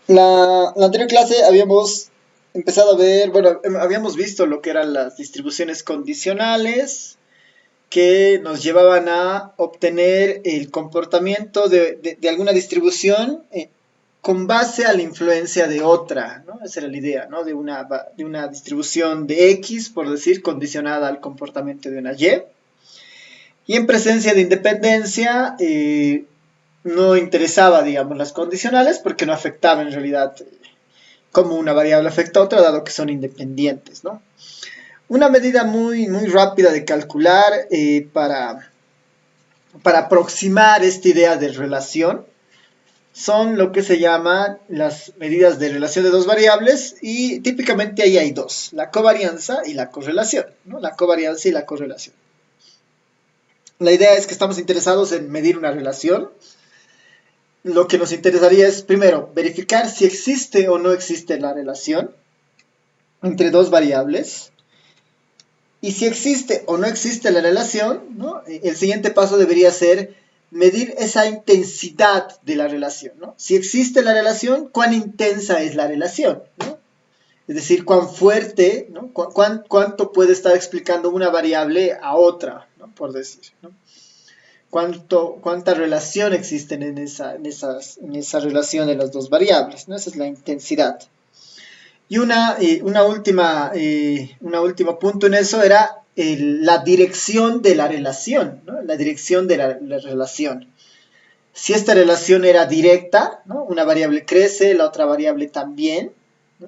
La anterior clase habíamos empezado a ver, bueno, habíamos visto lo que eran las distribuciones condicionales que nos llevaban a obtener el comportamiento de alguna distribución con base a la influencia de otra, ¿no? Esa era la idea, ¿no? De una distribución de X, por decir, condicionada al comportamiento de una Y. Y en presencia de independencia, no interesaba, digamos, las condicionales porque no afectaba en realidad cómo una variable afecta a otra, dado que son independientes, ¿no? Una medida muy rápida de calcular para aproximar esta idea de relación son lo que se llaman las medidas de relación de dos variables y típicamente ahí hay dos, la covarianza y la correlación, ¿no? La covarianza y la correlación. La idea es que estamos interesados en medir una relación. Lo que nos interesaría es, primero, verificar si existe o no existe la relación entre dos variables. Y si existe o no existe la relación, ¿no? El siguiente paso debería ser medir esa intensidad de la relación, ¿no? Si existe la relación, ¿cuán intensa es la relación? ¿No? Es decir, cuán fuerte, ¿no? Cuánto puede estar explicando una variable a otra, ¿no? Por decir, ¿no? Cuánta relación existe en esa relación de las dos variables, ¿no? Esa es la intensidad. Y una última punto en eso era la dirección de la relación, ¿no? La dirección de la relación. Si esta relación era directa, ¿no? Una variable crece, la otra variable también, ¿no?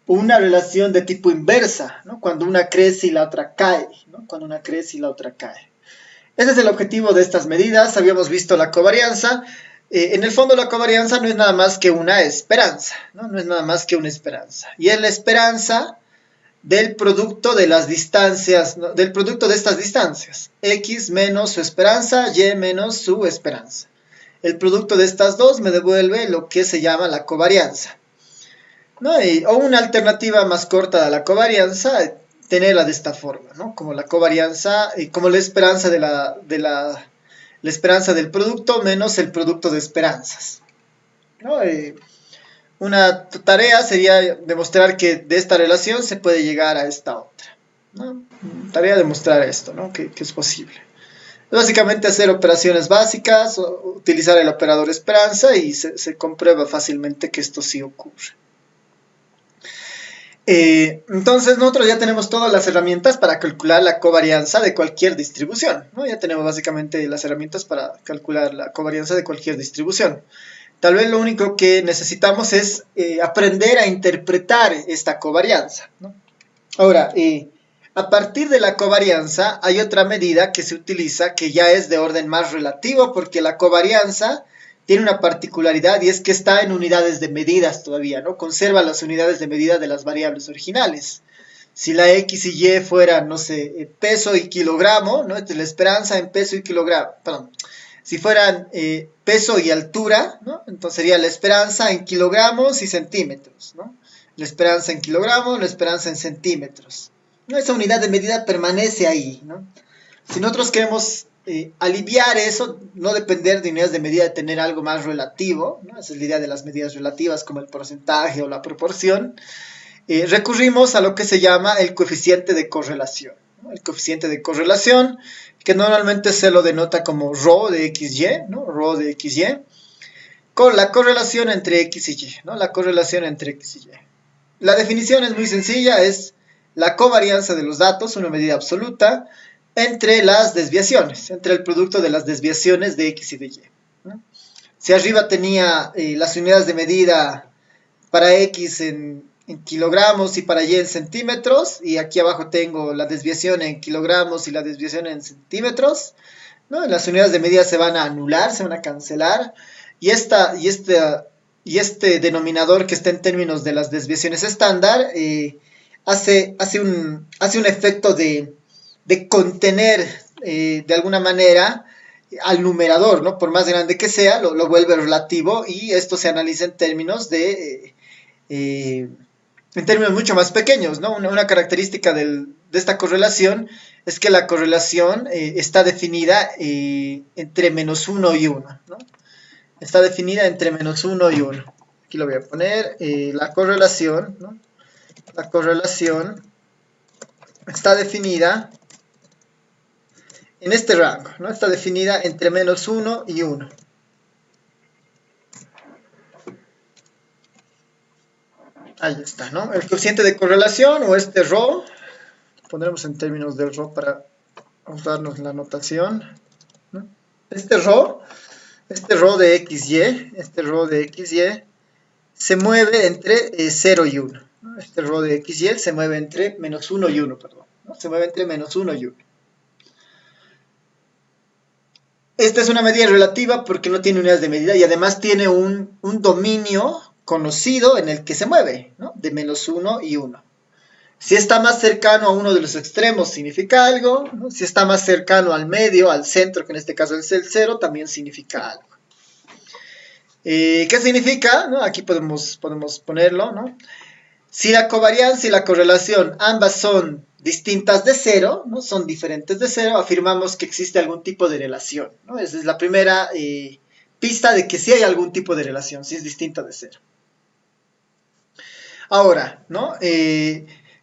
Una relación de tipo inversa, ¿no? Cuando una crece y la otra cae, ¿no? Cuando una crece y la otra cae. Ese es el objetivo de estas medidas. Habíamos visto la covarianza. En el fondo la covarianza no es nada más que una esperanza, ¿no? No es nada más que una esperanza. Y es la esperanza del producto de las distancias, ¿no? Del producto de estas distancias. X menos su esperanza, Y menos su esperanza. El producto de estas dos me devuelve lo que se llama la covarianza, ¿no? O una alternativa más corta a la covarianza, tenerla de esta forma, ¿no? Como la covarianza, como la esperanza la esperanza del producto menos el producto de esperanzas, ¿no? Una tarea sería demostrar que de esta relación se puede llegar a esta otra, ¿no? Tarea demostrar esto, ¿no? Que es posible. Básicamente hacer operaciones básicas, utilizar el operador esperanza y se comprueba fácilmente que esto sí ocurre. Entonces nosotros ya tenemos todas las herramientas para calcular la covarianza de cualquier distribución, ¿no? Ya tenemos básicamente las herramientas para calcular la covarianza de cualquier distribución. Tal vez lo único que necesitamos es aprender a interpretar esta covarianza, ¿no? Ahora, a partir de la covarianza hay otra medida que se utiliza que ya es de orden más relativo porque la covarianza tiene una particularidad y es que está en unidades de medidas todavía, ¿no? Conserva las unidades de medida de las variables originales. Si la X y Y fueran, no sé, peso y kilogramo, ¿no? Entonces la esperanza en peso y kilogramo, perdón. Si fueran peso y altura, ¿no? Entonces sería la esperanza en kilogramos y centímetros, ¿no? La esperanza en kilogramos, la esperanza en centímetros, ¿no? Esa unidad de medida permanece ahí, ¿no? Si nosotros queremos aliviar eso, no depender de unidades de medida, de tener algo más relativo, ¿no? Esa es la idea de las medidas relativas como el porcentaje o la proporción, recurrimos a lo que se llama el coeficiente de correlación, ¿no? El coeficiente de correlación, que normalmente se lo denota como ρ de XY, ¿no? Rho de XY, con la correlación entre X y Y, ¿no? La correlación entre X y Y. La definición es muy sencilla, es la covarianza de los datos, una medida absoluta, entre las desviaciones, entre el producto de las desviaciones de X y de Y, ¿no? Si arriba tenía las unidades de medida para X en kilogramos y para Y en centímetros, y aquí abajo tengo la desviación en kilogramos y la desviación en centímetros, ¿no? Las unidades de medida se van a anular, se van a cancelar, y, este denominador que está en términos de las desviaciones estándar hace un efecto de contener de alguna manera al numerador, ¿no? Por más grande que sea, lo vuelve relativo y esto se analiza en términos mucho más pequeños, ¿no? Una característica de esta correlación es que la correlación está definida entre -1 y 1, ¿no? Está definida entre -1 y 1. aquí lo voy a poner, la correlación, ¿no? La correlación está definida en este rango, ¿no? Está definida entre -1 y 1. Ahí está, ¿no? El coeficiente de correlación o este ρ, pondremos en términos del ρ para usarnos la notación, ¿no? Este ρ de xy, se mueve entre 0 y 1, ¿no? Este ρ de xy se mueve entre -1 y 1, perdón, ¿no? Se mueve entre -1 y 1. Esta es una medida relativa porque no tiene unidades de medida y además tiene un dominio conocido en el que se mueve, ¿no? De -1 y 1. Si está más cercano a uno de los extremos significa algo, ¿no? Si está más cercano al medio, al centro, que en este caso es el 0, también significa algo. ¿Qué significa? ¿No? Aquí podemos ponerlo, ¿no? Si la covarianza y la correlación ambas son distintas de 0, ¿no? Son diferentes de 0, afirmamos que existe algún tipo de relación, ¿no? Esa es la primera pista de que sí hay algún tipo de relación, si es distinta de 0. Ahora, ¿no?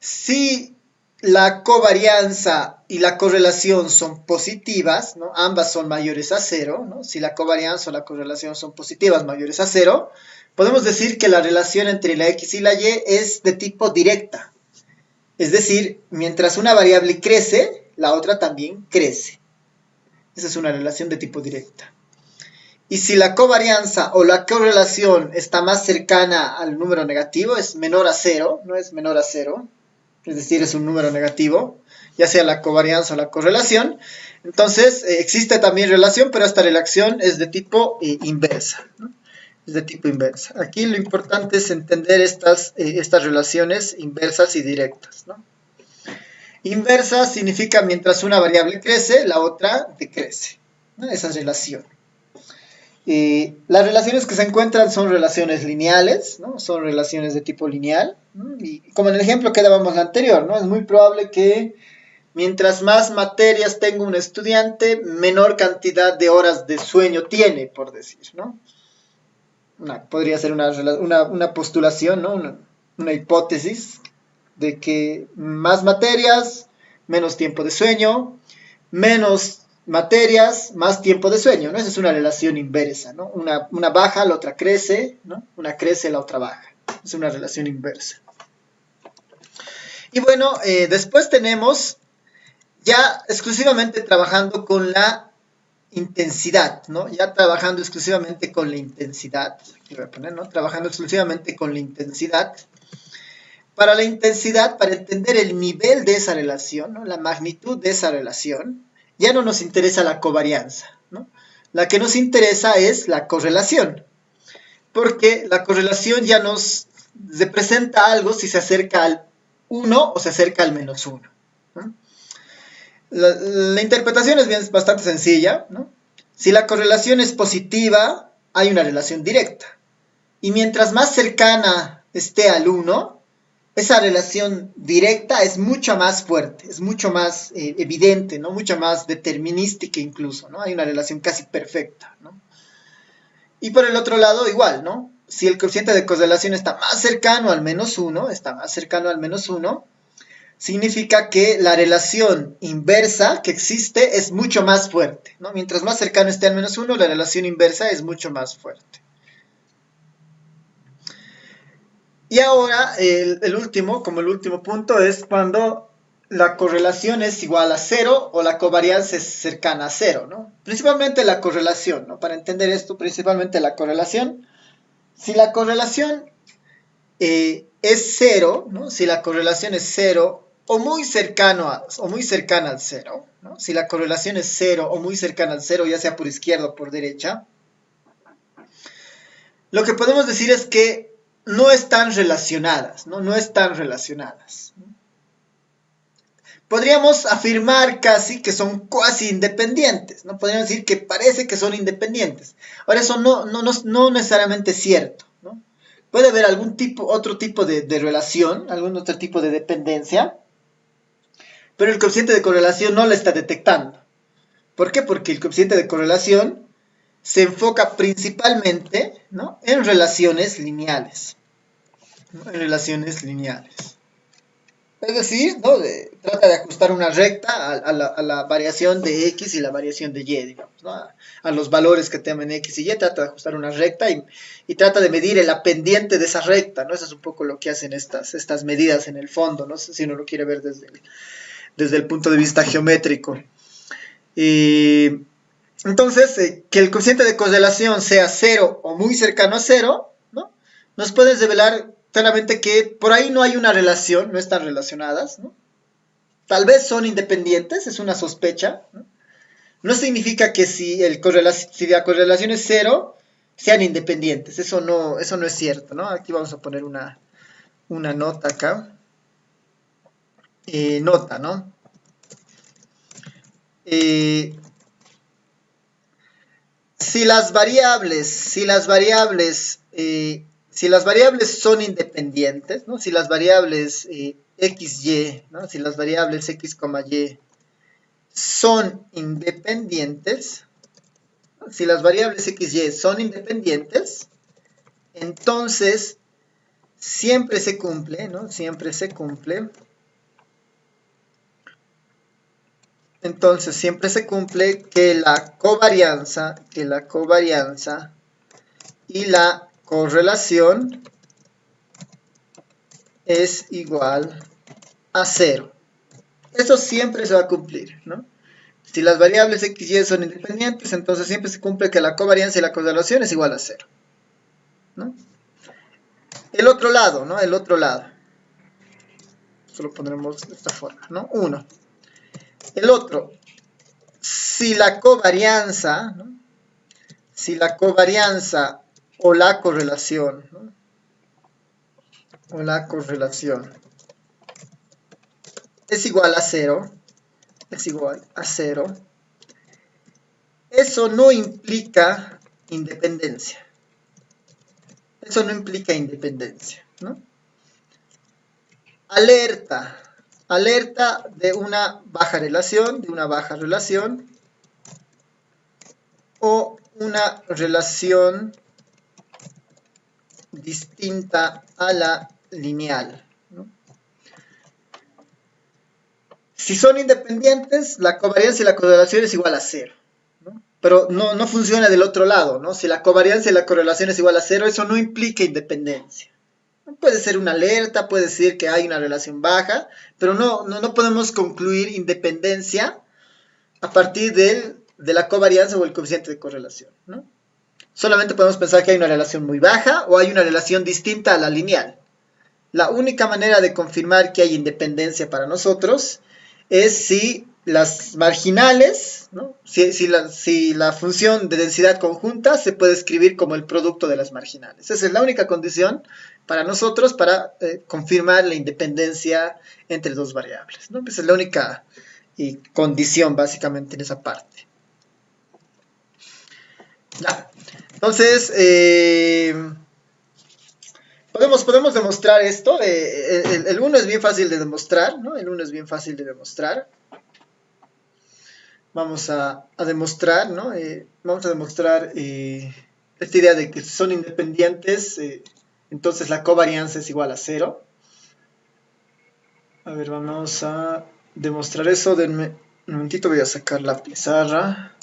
Si la covarianza y la correlación son positivas, ¿no? Ambas son mayores a 0, ¿no? Si la covarianza o la correlación son positivas mayores a 0, podemos decir que la relación entre la x y la y es de tipo directa. Es decir, mientras una variable crece, la otra también crece. Esa es una relación de tipo directa. Y si la covarianza o la correlación está más cercana al número negativo, es menor a 0, no es menor a 0, es decir, es un número negativo, ya sea la covarianza o la correlación, entonces existe también relación, pero esta relación es de tipo inversa, ¿no? Es de tipo inversa. Aquí lo importante es entender estas relaciones inversas y directas, ¿no? Inversa significa mientras una variable crece, la otra decrece, ¿no? Esa es relación. Las relaciones que se encuentran son relaciones lineales, ¿no? Son relaciones de tipo lineal, ¿no? Y como en el ejemplo que dábamos anterior, ¿no? Es muy probable que mientras más materias tenga un estudiante, menor cantidad de horas de sueño tiene, por decir, ¿no? Podría ser una postulación, ¿no? Una hipótesis de que más materias, menos tiempo de sueño, menos materias, más tiempo de sueño, ¿no? Esa es una relación inversa, ¿no? Una baja, la otra crece, ¿no? Una crece, la otra baja. Es una relación inversa. Y bueno, después tenemos ya exclusivamente trabajando con la intensidad, ¿no? Ya trabajando exclusivamente con la intensidad. Aquí voy a poner, ¿no? Trabajando exclusivamente con la intensidad. Para la intensidad, para entender el nivel de esa relación, ¿no? La magnitud de esa relación, ya no nos interesa la covarianza, ¿no? La que nos interesa es la correlación, porque la correlación ya nos representa algo si se acerca al 1 o se acerca al -1, ¿no? La interpretación es bastante sencilla, ¿no? Si la correlación es positiva, hay una relación directa, y mientras más cercana esté al 1, esa relación directa es mucho más fuerte, es mucho más evidente, ¿no? Mucho más determinística incluso, ¿no? Hay una relación casi perfecta, ¿no? Y por el otro lado, igual, ¿no? Si el coeficiente de correlación está más cercano al -1, significa que la relación inversa que existe es mucho más fuerte, ¿no? Mientras más cercano esté al -1, la relación inversa es mucho más fuerte. Y ahora, el último punto es cuando la correlación es igual a 0 o la covarianza es cercana a 0, ¿no? Principalmente la correlación, ¿no? Para entender esto, principalmente la correlación. Si la correlación es 0, ¿no? Si la correlación es 0 o muy cercana al 0, ¿no? Si la correlación es 0 o muy cercana al 0, ya sea por izquierda o por derecha, lo que podemos decir es que no están relacionadas, ¿no? No están relacionadas. Podríamos afirmar casi que son cuasi independientes, ¿no? Podríamos decir que parece que son independientes. Ahora, eso no necesariamente es cierto, ¿no? Puede haber otro tipo de relación, algún otro tipo de dependencia, pero el coeficiente de correlación no la está detectando. ¿Por qué? Porque el coeficiente de correlación se enfoca principalmente, ¿no?, en relaciones lineales, ¿no?, en relaciones lineales. Es decir, ¿no?, trata de ajustar una recta a la variación de x y la variación de y, digamos, ¿no?, a los valores que tengan x y y, trata de ajustar una recta y trata de medir la pendiente de esa recta, ¿no? Eso es un poco lo que hacen estas medidas en el fondo, ¿no?, si uno lo quiere ver desde el punto de vista geométrico. Entonces, que el coeficiente de correlación sea 0 o muy cercano a 0, ¿no?, nos puede revelar claramente que por ahí no hay una relación, no están relacionadas, ¿no? Tal vez son independientes, es una sospecha, ¿no? No significa que si la correlación es 0, sean independientes, eso no es cierto, ¿no? Aquí vamos a poner una nota acá, nota, ¿no? Si las variables son independientes, ¿no?, si las variables x, y, ¿no?, si las variables x, y son independientes, ¿no?, si las variables x, y son independientes, entonces siempre se cumple, ¿no?, siempre se cumple. Entonces siempre se cumple que la covarianza y la correlación es igual a 0. Eso siempre se va a cumplir, ¿no? Si las variables x y y son independientes, entonces siempre se cumple que la covarianza y la correlación es igual a 0, ¿no? El otro lado, ¿no? El otro lado. Esto lo pondremos de esta forma, ¿no? 1. El otro, si la covarianza, ¿no?, si la covarianza o la correlación, ¿no?, o la correlación es igual a 0, eso no implica independencia. Eso no implica independencia, ¿no? Alerta de una baja relación, o una relación distinta a la lineal, ¿no? Si son independientes, la covarianza y la correlación es igual a 0, ¿no? Pero no funciona del otro lado, ¿no? Si la covarianza y la correlación es igual a 0, eso no implica independencia. Puede ser una alerta, puede decir que hay una relación baja, pero no podemos concluir independencia a partir de la covarianza o el coeficiente de correlación, ¿no? Solamente podemos pensar que hay una relación muy baja o hay una relación distinta a la lineal. La única manera de confirmar que hay independencia para nosotros es si las marginales, ¿no?, si la función de densidad conjunta se puede escribir como el producto de las marginales. Esa es la única condición para nosotros para confirmar la independencia entre dos variables, ¿no? Esa es la única condición básicamente en esa parte. Ya. Entonces, podemos demostrar esto. El 1 es bien fácil de demostrar, ¿no? El 1 es bien fácil de demostrar. Vamos a demostrar, ¿no? Vamos a demostrar esta idea de que son independientes, entonces la covarianza es igual a 0. A ver, vamos a demostrar eso. Denme un momentito, voy a sacar la pizarra.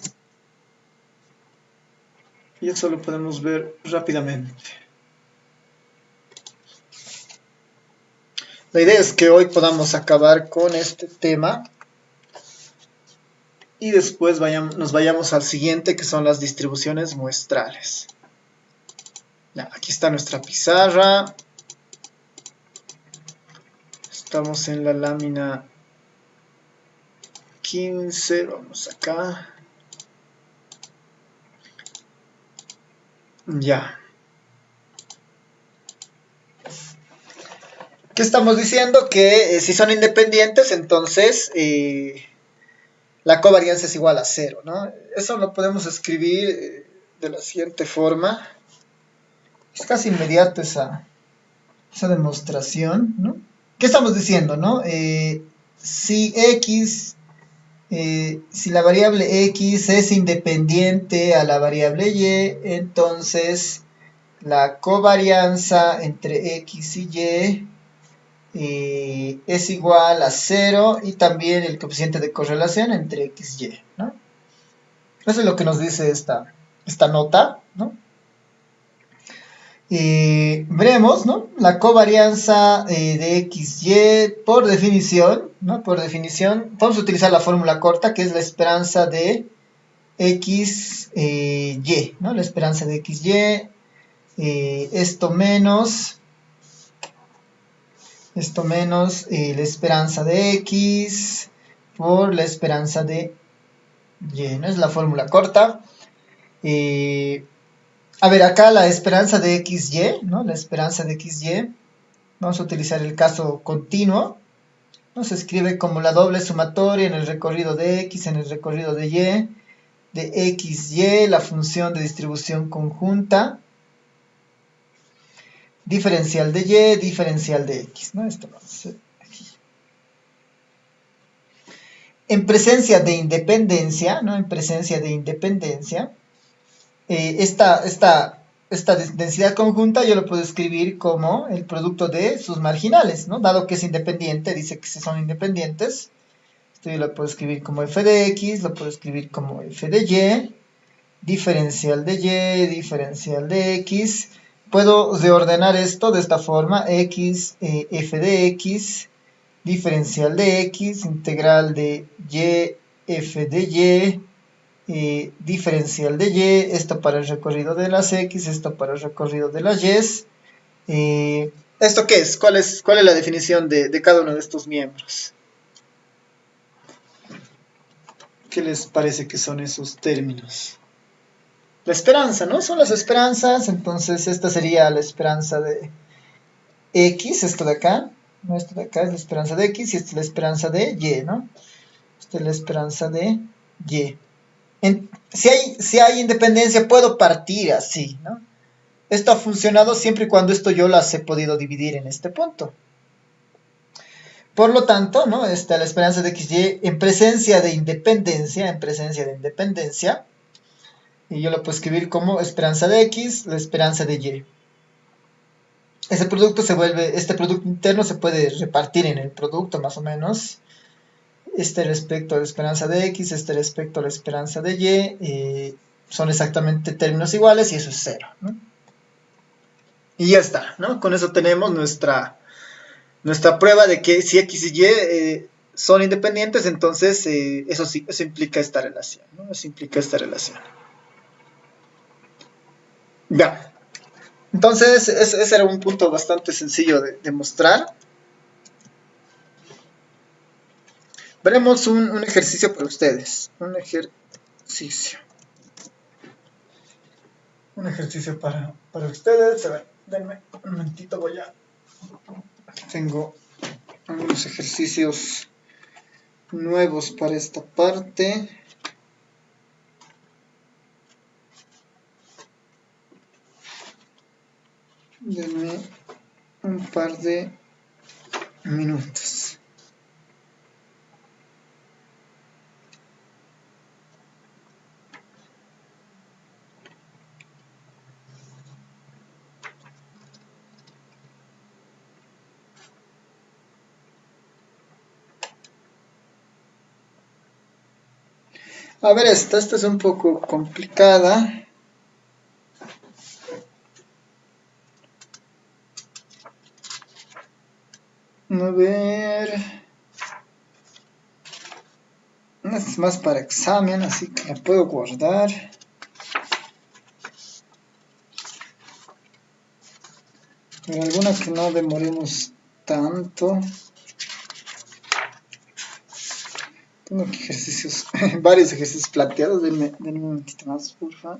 Y eso lo podemos ver rápidamente. La idea es que hoy podamos acabar con este tema y después nos vayamos al siguiente, que son las distribuciones muestrales. Ya, aquí está nuestra pizarra. Estamos en la lámina 15, vamos acá. Ya. ¿Qué estamos diciendo? Que si son independientes, entonces la covarianza es igual a 0, ¿no? Eso lo podemos escribir de la siguiente forma. Es casi inmediato esa demostración, ¿no? ¿Qué estamos diciendo, no? Si x Si la variable x es independiente a la variable y, entonces la covarianza entre x y es igual a 0 y también el coeficiente de correlación entre x y, ¿no? Eso es lo que nos dice esta nota, ¿no? Veremos, ¿no? La covarianza de XY por definición, ¿no? Por definición, vamos a utilizar la fórmula corta que es la esperanza de XY, ¿no? La esperanza de XY, esto menos la esperanza de X por la esperanza de Y, ¿no? Es la fórmula corta. A ver, acá la esperanza de XY, ¿no? La esperanza de XY, vamos a utilizar el caso continuo, ¿no? Se escribe como la doble sumatoria en el recorrido de X, en el recorrido de XY, la función de distribución conjunta, diferencial de Y, diferencial de X, ¿no? Esto vamos a hacer aquí. En presencia de independencia, ¿no? En presencia de independencia, esta densidad conjunta yo lo puedo escribir como el producto de sus marginales, ¿no? Dado que es independiente, dice que son independientes. Esto yo lo puedo escribir como f de x, lo puedo escribir como f de y, diferencial de y, diferencial de x. Puedo reordenar esto de esta forma, x, f de x, diferencial de x, integral de y, f de y, diferencial de y, esto para el recorrido de las x, esto para el recorrido de las y. ¿Esto qué es? ¿Cuál es la definición de cada uno de estos miembros? ¿Qué les parece que son esos términos? La esperanza, ¿no? Son las esperanzas, entonces esta sería la esperanza de x, esto de acá, ¿no? Esto de acá es la esperanza de x y esta es la esperanza de y, ¿no? Esta es la esperanza de y. Si hay independencia, puedo partir así, ¿no? Esto ha funcionado siempre y cuando esto yo las he podido dividir en este punto. Por lo tanto, ¿no? La esperanza de XY en presencia de independencia, y yo lo puedo escribir como esperanza de X, la esperanza de Y. Este producto interno se puede repartir en el producto más o menos. Este respecto a la esperanza de X, este respecto a la esperanza de Y, son exactamente términos iguales y eso es 0, ¿no? Y ya está, ¿no? Con eso tenemos nuestra prueba de que si X y Y son independientes, entonces eso implica esta relación, ¿no? Eso implica esta relación. Ya. Entonces, ese era un punto bastante sencillo de mostrar. Veremos un ejercicio para ustedes. Un ejercicio. Un ejercicio para ustedes. A ver, denme un momentito, voy a... Aquí tengo algunos ejercicios nuevos para esta parte. Denme un par de minutos. A ver, esta es un poco complicada. A ver. Esta es más para examen, así que la puedo guardar. Pero alguna que no demoremos tanto. Tengo aquí ejercicios, varios ejercicios planteados. Denme un momentito más, porfa.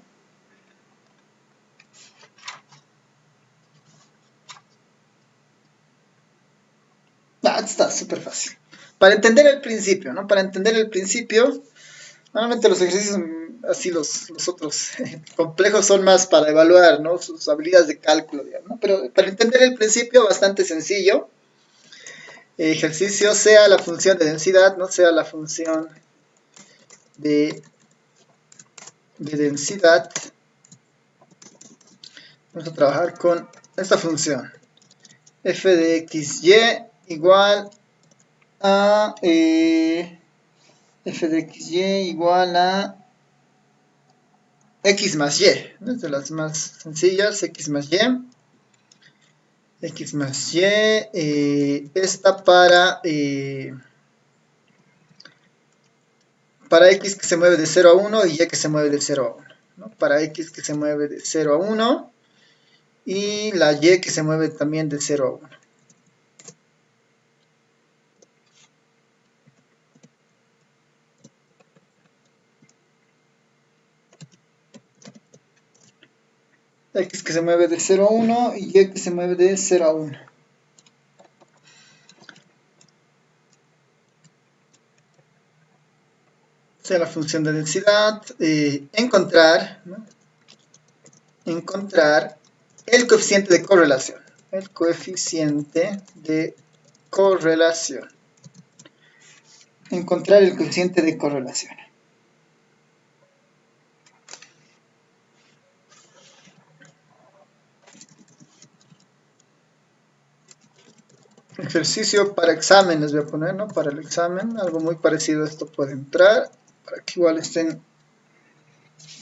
Está súper fácil. Para entender el principio, ¿no? Para entender el principio, normalmente los ejercicios, así los otros complejos son más para evaluar, ¿no? Sus habilidades de cálculo, digamos, ¿no? Pero para entender el principio, bastante sencillo. Ejercicio sea la función de densidad, no sea la función de densidad, vamos a trabajar con esta función. F de xy igual a f de xy igual a x más y, ¿no? Es de las más sencillas, x más y. X más y, esta para x que se mueve de 0 a 1 y y que se mueve de 0 a 1. ¿No? Para x que se mueve de 0 a 1 y la y que se mueve también de 0 a 1. X que se mueve de 0 a 1 y y que se mueve de 0 a 1. O sea, la función de densidad, encontrar, ¿no? Encontrar el coeficiente de correlación. El coeficiente de correlación. Encontrar el coeficiente de correlación. Ejercicio para examen les voy a poner, ¿no? Para el examen, algo muy parecido a esto puede entrar, para que igual estén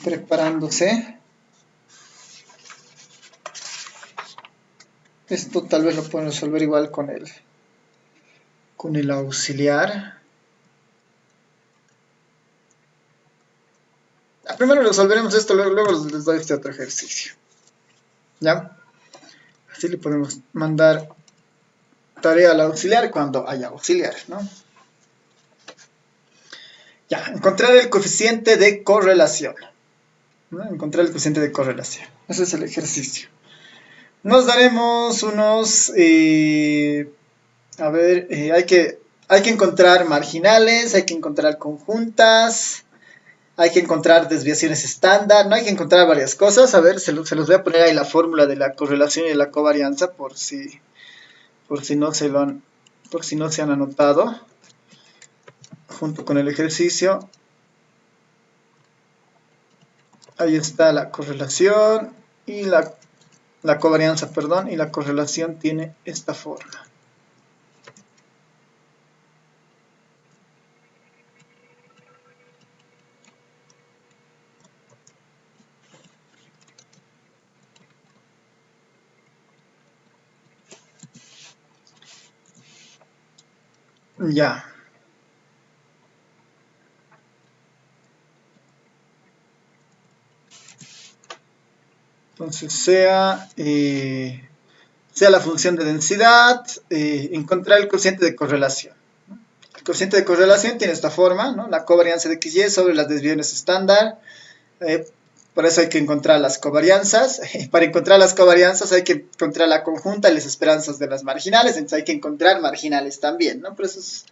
preparándose. Esto tal vez lo pueden resolver igual con el auxiliar. Primero resolveremos esto, luego les doy este otro ejercicio. ¿Ya? Así le podemos mandar tarea al auxiliar cuando haya auxiliar, ¿no? Ya, encontrar el coeficiente de correlación. ¿No? Encontrar el coeficiente de correlación. Ese es el ejercicio. Nos daremos unos... hay que encontrar marginales, hay que encontrar conjuntas, hay que encontrar desviaciones estándar, no hay que encontrar varias cosas. A ver, se los voy a poner ahí la fórmula de la correlación y de la covarianza por si no se han anotado, junto con el ejercicio. Ahí está la correlación y la covarianza, perdón, y la correlación tiene esta forma. Ya. Entonces sea la función de densidad, encontrar el cociente de correlación. El cociente de correlación tiene esta forma, ¿no? La covarianza de XY sobre las desviaciones estándar. Por eso hay que encontrar las covarianzas. Para encontrar las covarianzas hay que encontrar la conjunta y las esperanzas de las marginales. Entonces hay que encontrar marginales también, ¿no? Por eso es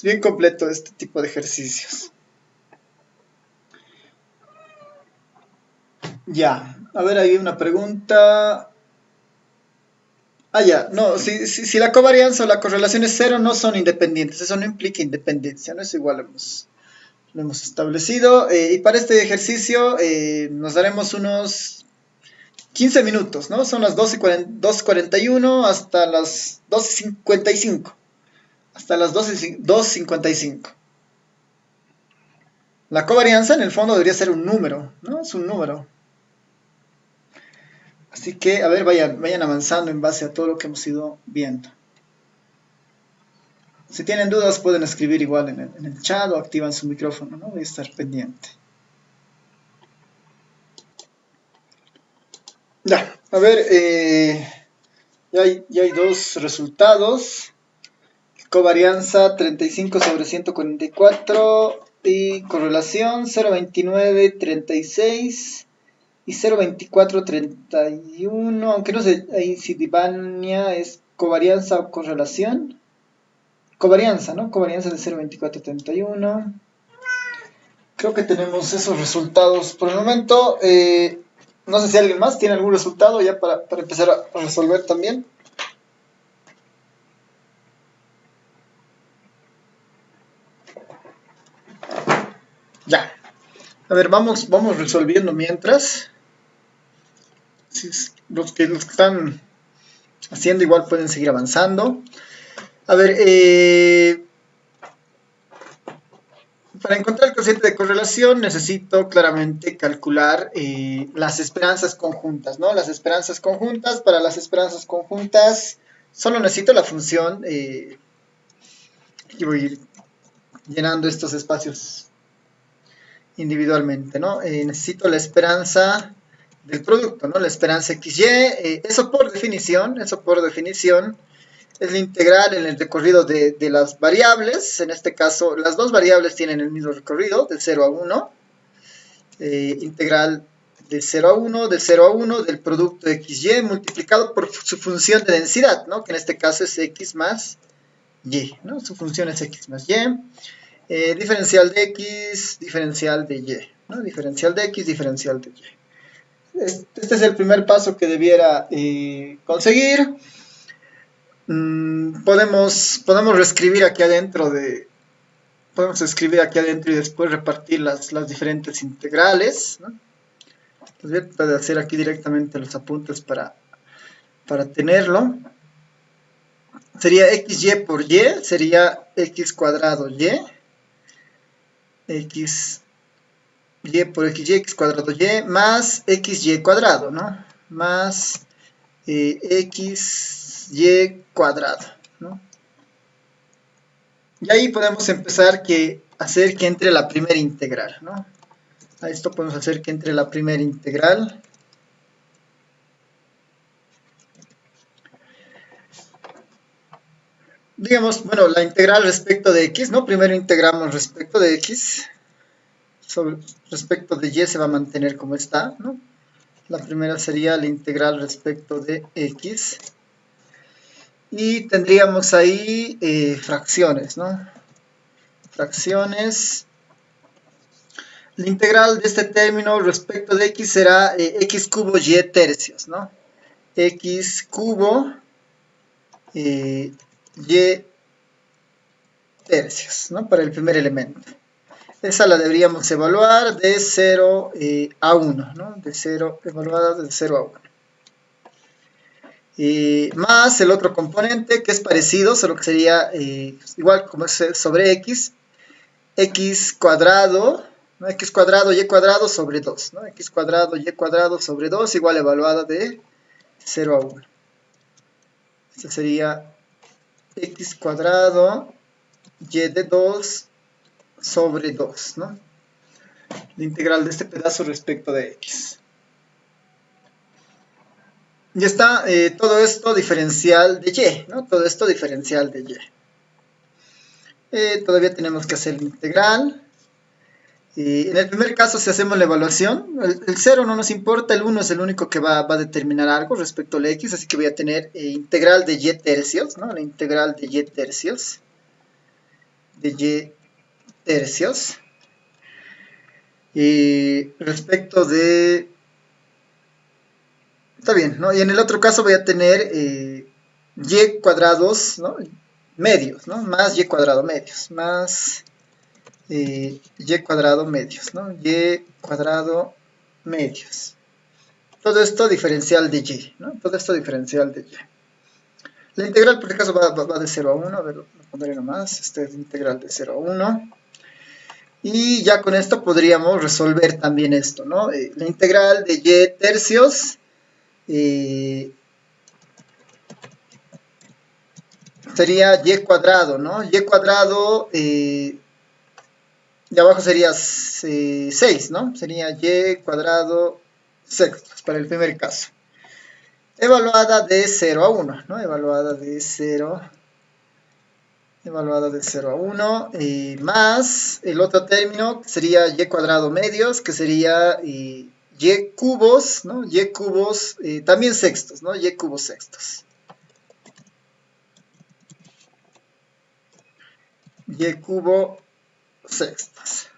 bien completo este tipo de ejercicios. Ya, a ver, hay una pregunta. Ya, no, si la covarianza o la correlación es cero, no son independientes. Eso no implica independencia, ¿no? Es igual, lo hemos establecido. Y para este ejercicio nos daremos unos 15 minutos, ¿no? Son las 12:41 hasta las 12:55. Hasta las 12:55. La covarianza en el fondo debería ser un número, ¿no? Es un número. Así que, a ver, vayan avanzando en base a todo lo que hemos ido viendo. Si tienen dudas pueden escribir igual en el chat o activan su micrófono, ¿no? Voy a estar pendiente. Ya, a ver, ya hay dos resultados. Covarianza 35/144 y correlación 0.2936 y 0.2431, aunque no sé ahí si Divania es covarianza o correlación. Covarianza, ¿no? Covarianza de 0.2431. Creo que tenemos esos resultados por el momento. No sé si alguien más tiene algún resultado ya para empezar a resolver también. Ya, A ver, vamos resolviendo mientras. Los que están haciendo igual pueden seguir avanzando. A ver, para encontrar el cociente de correlación necesito claramente calcular las esperanzas conjuntas, ¿no? Las esperanzas conjuntas, para las esperanzas conjuntas solo necesito la función, y voy a ir llenando estos espacios individualmente, ¿no? Necesito la esperanza del producto, ¿no? La esperanza XY, eso por definición, es la integral en el recorrido de las variables. En este caso, las dos variables tienen el mismo recorrido, de 0 a 1. Integral de 0 a 1, de 0 a 1 del producto XY multiplicado por su función de densidad, ¿no? Que en este caso es X más Y, ¿no? Su función es X más Y. Diferencial de X, diferencial de Y, ¿no? Diferencial de X, diferencial de Y. Este es el primer paso que debiera conseguir. Podemos reescribir aquí adentro podemos escribir aquí adentro y después repartir las diferentes integrales, ¿no? Entonces voy a tratar de hacer aquí directamente los apuntes para tenerlo. Sería xy por y, sería x cuadrado y, y por xy, x cuadrado y, más xy cuadrado, ¿no? Más xy cuadrado, ¿no? Y ahí podemos empezar a hacer que entre la primera integral, ¿no? A esto podemos hacer que entre la primera integral. Digamos, bueno, la integral respecto de x, ¿no? Primero integramos respecto de x. Respecto de y se va a mantener como está, ¿no? La primera sería la integral respecto de x. Y tendríamos ahí fracciones, ¿no? Fracciones. La integral de este término respecto de x será x cubo y tercios, ¿no? X cubo y tercios, ¿no? Para el primer elemento. Esa la deberíamos evaluar de 0 a 1, ¿no? Evaluada de 0 a 1. Más el otro componente que es parecido, solo que sería igual como es sobre x, x cuadrado, ¿no? X cuadrado y cuadrado sobre 2, ¿no? X cuadrado y cuadrado sobre 2 igual evaluada de 0 a 1. Esto sería x cuadrado y de 2 sobre 2, ¿no? La integral de este pedazo respecto de x. Ya está todo esto diferencial de y, ¿no? Todo esto diferencial de y. Todavía tenemos que hacer la integral. En el primer caso, si hacemos la evaluación, el 0 no nos importa, el 1 es el único que va a determinar algo respecto al x, así que voy a tener integral de y tercios, ¿no? La integral de y tercios. Respecto de... Está bien, ¿no? Y en el otro caso voy a tener y cuadrados, ¿no? Medios, ¿no? Más y cuadrado medios, más y cuadrado medios, ¿no? Y cuadrado medios. Todo esto diferencial de y, ¿no? Todo esto diferencial de y. La integral, por este caso, va de 0 a 1. A ver, lo pondré nomás. Este es integral de 0 a 1. Y ya con esto podríamos resolver también esto, ¿no? La integral de y tercios sería y cuadrado, ¿no? Y cuadrado, de abajo sería 6, ¿no? Sería y cuadrado sextos para el primer caso. Evaluada de 0 a 1, ¿no? Evaluada de 0 a 1, más el otro término que sería y cuadrado medios, que sería y cubos, ¿no? Y cubos, también sextos, ¿no? Y cubos sextos. Y cubo sextos.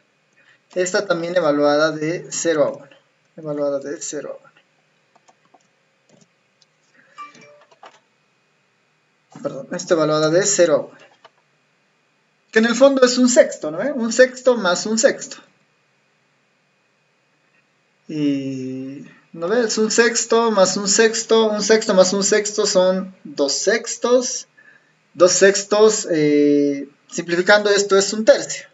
Esta también evaluada de 0 a 1. Evaluada de 0 a 1. Perdón, esta evaluada de 0 a 1. Que en el fondo es un sexto, ¿no? Un sexto más un sexto. es un sexto más un sexto más un sexto son 2 sextos. 2 sextos, simplificando esto, es un tercio.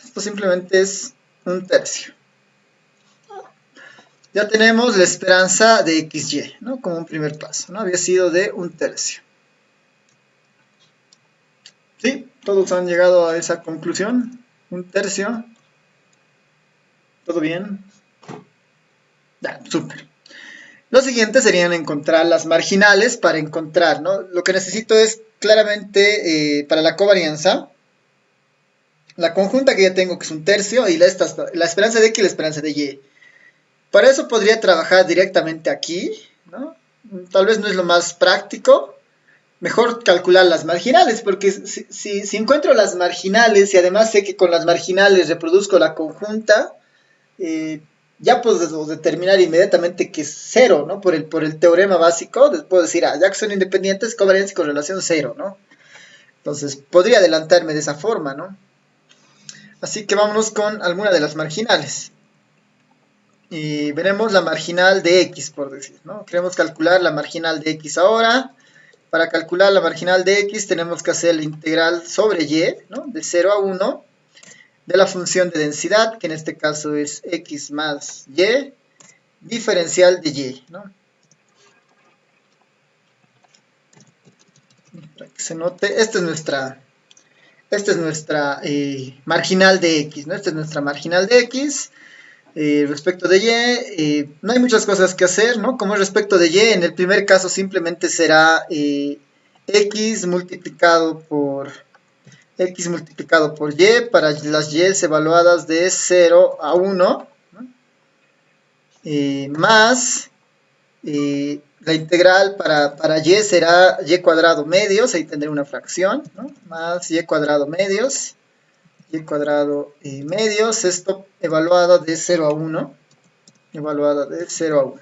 Esto simplemente es un tercio. Ya tenemos la esperanza de XY, ¿no? Como un primer paso, ¿no? Había sido de un tercio. ¿Sí? ¿Todos han llegado a esa conclusión? ¿Un tercio? ¿Todo bien? Ya, súper. Lo siguiente serían encontrar las marginales para encontrar, ¿no? Lo que necesito es claramente para la covarianza, la conjunta que ya tengo que es un tercio y la esperanza de X y la esperanza de Y. Para eso podría trabajar directamente aquí, ¿no? Tal vez no es lo más práctico. Mejor calcular las marginales, porque si encuentro las marginales y además sé que con las marginales reproduzco la conjunta, eh, ya puedo determinar inmediatamente que es cero, ¿no? Por el teorema básico, puedo decir, ya que son independientes, covarianza y correlación cero, ¿no? Entonces, podría adelantarme de esa forma, ¿no? Así que vámonos con alguna de las marginales. Y veremos la marginal de X, por decir, ¿no? Queremos calcular la marginal de X ahora. Para calcular la marginal de X tenemos que hacer la integral sobre Y, ¿no? De 0 a 1, de la función de densidad, que en este caso es X más Y, diferencial de Y, ¿no? Para que se note, esta es nuestra marginal de X, ¿no? Esta es nuestra marginal de X. Respecto de Y, no hay muchas cosas que hacer, ¿no? Como respecto de Y, en el primer caso simplemente será X multiplicado por Y para las Y evaluadas de 0 a 1, ¿no? Más la integral para Y será Y cuadrado medios, ahí tendré una fracción, ¿no? Más Y cuadrado medios, esto evaluado de 0 a 1, evaluada de 0 a 1.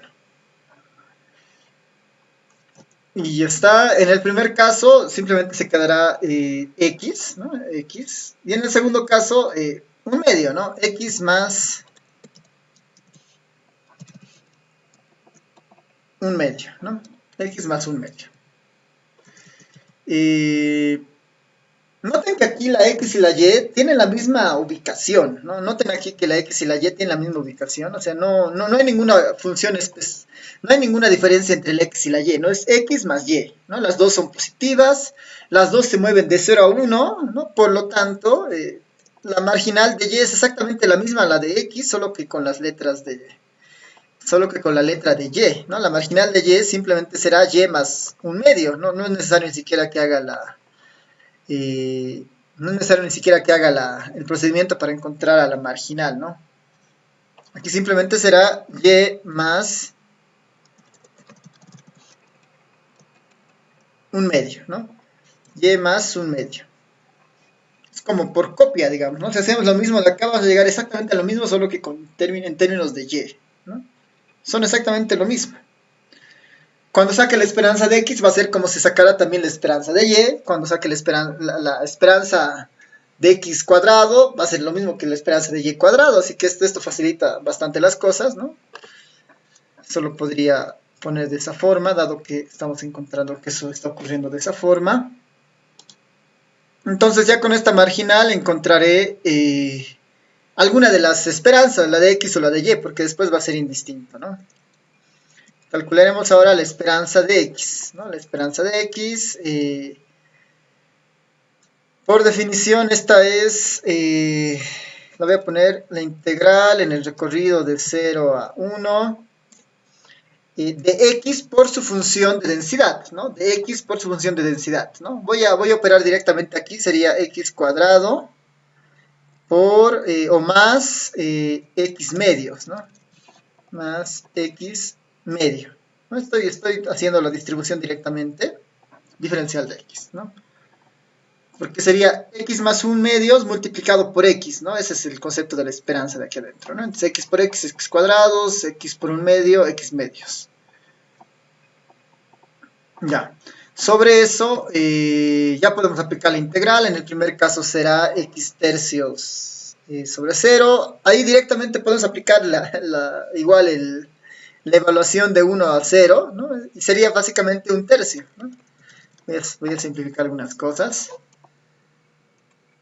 Y ya está, en el primer caso simplemente se quedará X, ¿no? X. Y en el segundo caso, un medio, ¿no? X más un medio, ¿no? X más un medio. Noten que aquí la X y la Y tienen la misma ubicación, ¿no? Noten aquí que la X y la Y tienen la misma ubicación, o sea, no hay ninguna función, no hay ninguna diferencia entre el X y la Y, ¿no? Es X más Y, ¿no? Las dos son positivas, las dos se mueven de 0 a 1, ¿no? Por lo tanto, la marginal de Y es exactamente la misma a la de X, solo que con las letras de solo que con la letra de Y, ¿no? La marginal de Y simplemente será Y más un medio, ¿no? No es necesario ni siquiera que haga el procedimiento para encontrar a la marginal, ¿no? Aquí simplemente será Y más un medio, ¿no? Y más un medio. Es como por copia, digamos, ¿no? Si hacemos lo mismo de acá, vamos a llegar exactamente a lo mismo, solo que en términos de Y, ¿no? Son exactamente lo mismo. Cuando saque la esperanza de X va a ser como si sacara también la esperanza de Y. Cuando saque la esperanza de X cuadrado va a ser lo mismo que la esperanza de Y cuadrado. Así que esto facilita bastante las cosas, ¿no? Solo podría poner de esa forma, dado que estamos encontrando que eso está ocurriendo de esa forma. Entonces ya con esta marginal encontraré alguna de las esperanzas, la de X o la de Y, porque después va a ser indistinto, ¿no? Calcularemos ahora la esperanza de X, ¿no? La esperanza de X, por definición, esta es, la voy a poner la integral en el recorrido de 0 a 1 de X por su función de densidad, ¿no? De X por su función de densidad, ¿no? Voy a operar directamente aquí, sería X cuadrado por, o más X medios, ¿no? Más X medio. ¿No? Estoy haciendo la distribución directamente, diferencial de X, ¿no? Porque sería X más un medios multiplicado por X, ¿no? Ese es el concepto de la esperanza de aquí adentro, ¿no? Entonces X por X, X cuadrados, X por un medio, X medios. Ya. Sobre eso, ya podemos aplicar la integral. En el primer caso será X tercios sobre 0. Ahí directamente podemos aplicar igual la evaluación de 1 a 0, ¿no? Y sería básicamente un tercio, ¿no? Voy a simplificar algunas cosas.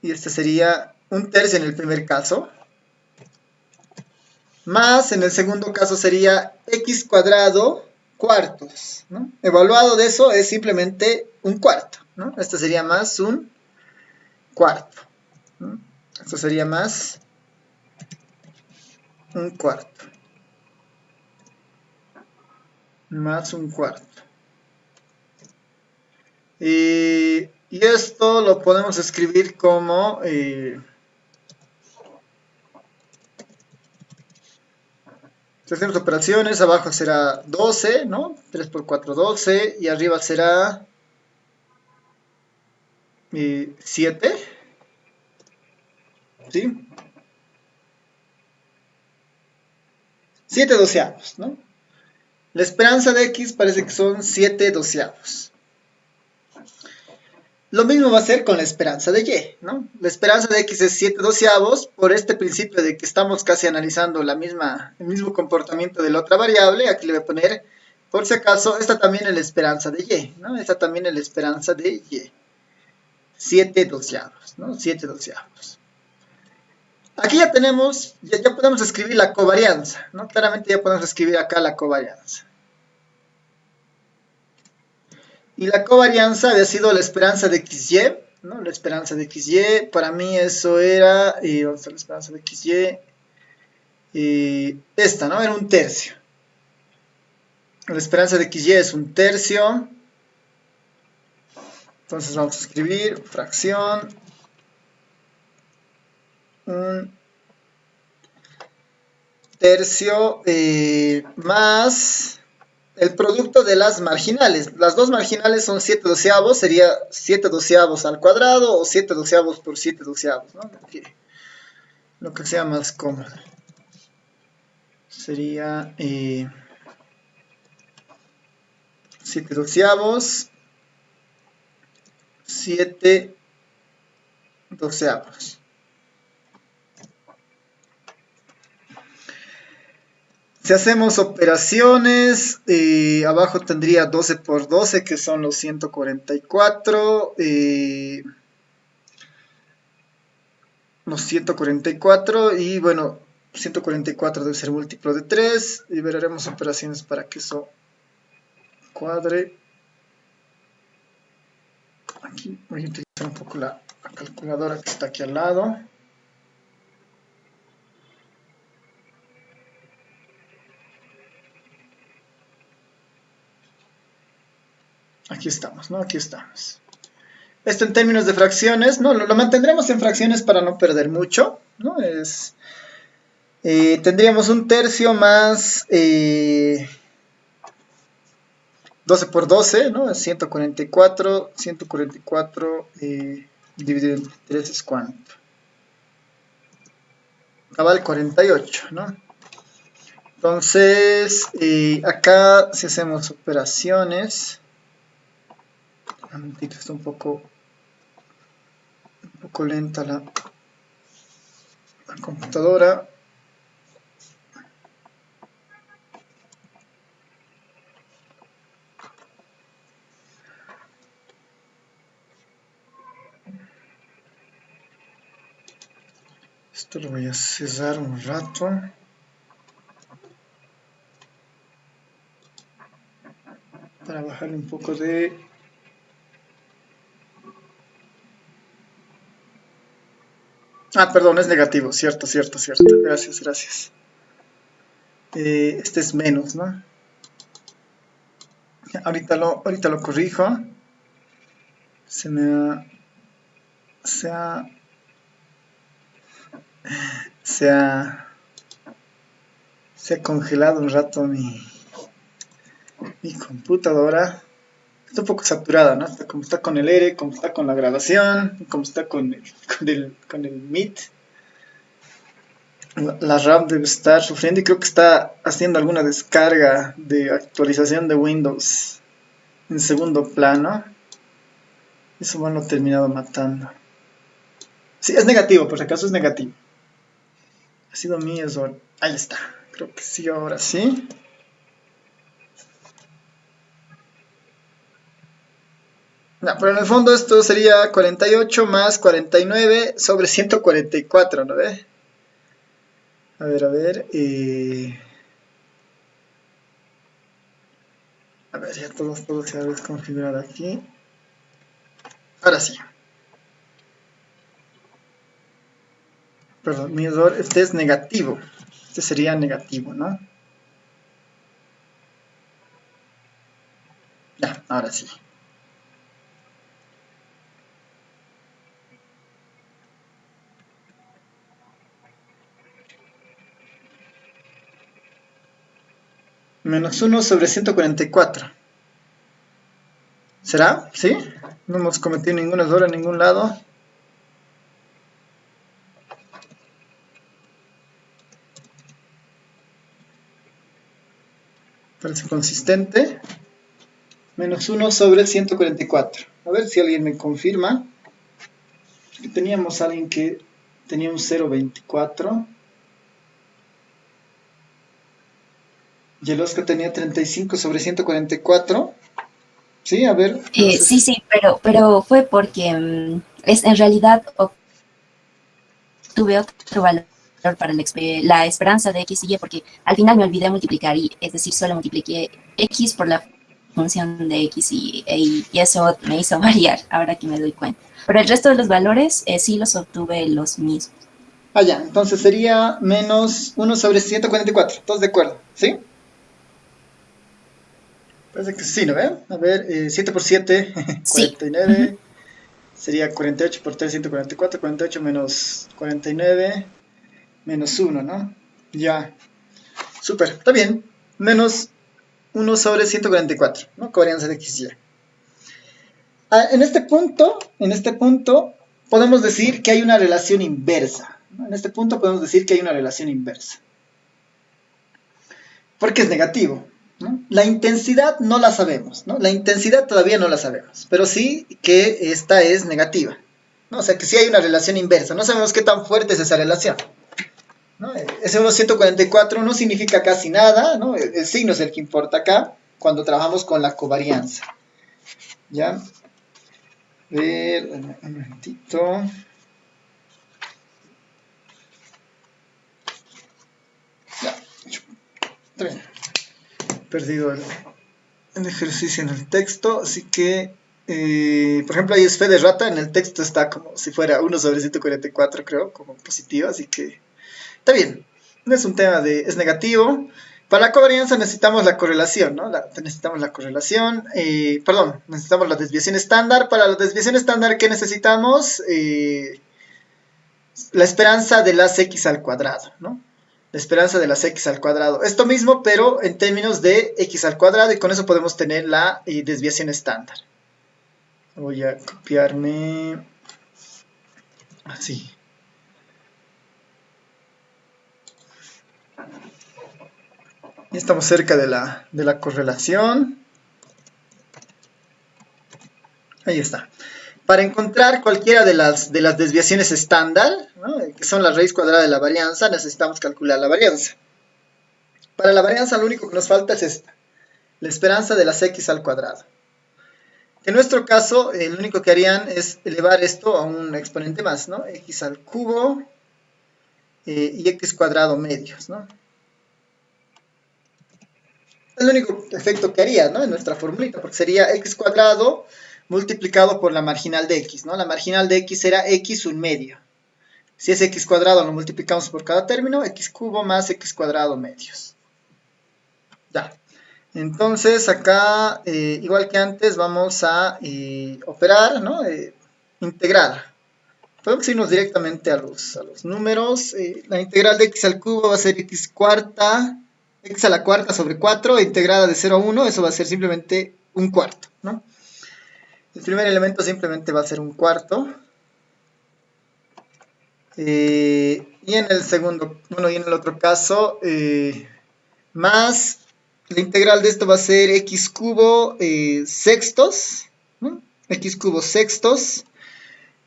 Y este sería un tercio en el primer caso. Más en el segundo caso sería x cuadrado cuartos, ¿no? Evaluado de eso es simplemente un cuarto, ¿no? Esto sería más un cuarto, ¿no? Esto sería más un cuarto. Más un cuarto. Y esto lo podemos escribir como si hacemos operaciones, abajo será 12, ¿no? 3 por 4, 12, y arriba será 7, ¿sí? 7 doceavos, ¿no? La esperanza de x parece que son 7 doceavos. Lo mismo va a ser con la esperanza de y, ¿no? La esperanza de x es 7 doceavos por este principio de que estamos casi analizando el mismo comportamiento de la otra variable. Aquí le voy a poner, por si acaso, esta también es la esperanza de y, ¿no? Esta también es la esperanza de y. 7 doceavos, ¿no? 7 doceavos. Aquí ya tenemos, ya podemos escribir la covarianza, ¿no? Claramente ya podemos escribir acá la covarianza. Y la covarianza había sido la esperanza de XY, ¿no? La esperanza de XY, para mí eso era, vamos a la esperanza de XY, esta, ¿no? Era un tercio. La esperanza de XY es un tercio. Entonces vamos a escribir fracción, un tercio más el producto de las marginales. Las dos marginales son 7 doceavos, sería 7 doceavos al cuadrado o 7 doceavos por 7 doceavos, ¿no? Lo que sea más cómodo. Sería 7 doceavos, 7 doceavos. Si hacemos operaciones, abajo tendría 12 por 12, que son los 144. Los 144 y bueno, 144 debe ser múltiplo de 3 y veremos operaciones para que eso cuadre. Aquí voy a utilizar un poco la calculadora que está aquí al lado. Aquí estamos, ¿no? Aquí estamos. Esto en términos de fracciones, ¿no? Lo mantendremos en fracciones para no perder mucho, ¿no? Tendríamos un tercio más 12 por 12, ¿no? Es 144, 144 dividido entre 3 es ¿cuánto? Cabal 48, ¿no? Entonces, acá si hacemos operaciones, está un poco lenta la computadora. Esto lo voy a cerrar un rato. Para bajarle un poco de... Ah, perdón, es negativo, cierto. Gracias. Este es menos, ¿no? Ahorita lo corrijo. Se ha congelado un rato mi computadora. Está un poco saturada, ¿no? Como está con el aire, como está con la grabación, como está con el Meet. La RAM debe estar sufriendo y creo que está haciendo alguna descarga de actualización de Windows en segundo plano. Eso me lo ha terminado matando. Sí, es negativo, por si acaso es negativo. Ha sido mío, ahí está. Creo que sí, ahora sí. No, pero en el fondo esto sería 48 más 49 sobre 144, ¿no ve? A ver, a ver. A ver, ya todo se ha desconfigurado aquí. Ahora sí. Perdón, mi error, este es negativo. Este sería negativo, ¿no? Ya, ahora sí. Menos 1 sobre 144. ¿Será? ¿Sí? No hemos cometido ningún error en ningún lado. Parece consistente. Menos 1 sobre 144. A ver si alguien me confirma. Teníamos a alguien que tenía un 0,24. Y el Oscar tenía 35 sobre 144. Sí, a ver, no sé Sí, si... sí, pero fue porque en realidad obtuve otro valor para la esperanza de x y y, porque al final me olvidé multiplicar y, es decir, solo multipliqué x por la función de x y eso me hizo variar, ahora que me doy cuenta. Pero el resto de los valores sí los obtuve los mismos. Ah, ya, entonces sería menos 1 sobre 144. ¿Todos de acuerdo? ¿Sí? Parece que sí, ¿no ven? A ver, 7 por 7, Sí. 49. Sería 48 por 3, 144. 48 menos 49, menos 1, ¿no? Ya, súper, está bien. Menos 1 sobre 144, ¿no? Covarianza de x y. En este punto, podemos decir que hay una relación inversa, ¿no? En este punto podemos decir que hay una relación inversa. Porque es negativo, ¿no? La intensidad no la sabemos, ¿no? La intensidad todavía no la sabemos, pero sí que esta es negativa, ¿no? O sea que sí hay una relación inversa, no sabemos qué tan fuerte es esa relación, ¿no? Ese 1,144 no significa casi nada, ¿no? El signo es el que importa acá cuando trabajamos con la covarianza. ¿Ya? A ver, un momentito. Ya, está bien. He perdido el ejercicio en el texto, así que, por ejemplo, ahí es fe de rata, en el texto está como si fuera 1 sobre 144, creo, como positivo, así que está bien. No es un tema de, es negativo. Para la covarianza necesitamos la correlación, ¿no? Necesitamos la correlación, perdón, necesitamos la desviación estándar. Para la desviación estándar, ¿qué necesitamos? La esperanza de las x al cuadrado, ¿no? La esperanza de las x al cuadrado. Esto mismo, pero en términos de x al cuadrado, y con eso podemos tener la desviación estándar. Voy a copiarme así. Ya estamos cerca de la correlación. Ahí está. Para encontrar cualquiera de las desviaciones estándar, ¿no? Que son la raíz cuadrada de la varianza, necesitamos calcular la varianza. Para la varianza lo único que nos falta es esta, la esperanza de las x al cuadrado. En nuestro caso, lo único que harían es elevar esto a un exponente más, ¿no? X al cubo y x cuadrado medios, ¿no? Es el único efecto que haría, ¿no? En nuestra formulita, porque sería x cuadrado multiplicado por la marginal de x, ¿no? La marginal de x era x un medio. Si es x cuadrado, lo multiplicamos por cada término, x cubo más x cuadrado medios. Ya. Entonces, acá, igual que antes, vamos a operar, ¿no? Integrar. Podemos irnos directamente a los números. La integral de x al cubo va a ser x cuarta, x a la cuarta sobre 4, integrada de 0 a 1, eso va a ser simplemente un cuarto, ¿no? El primer elemento simplemente va a ser un cuarto. Y en el segundo, bueno, y en el otro caso, más la integral de esto va a ser x cubo sextos, ¿no? X cubo sextos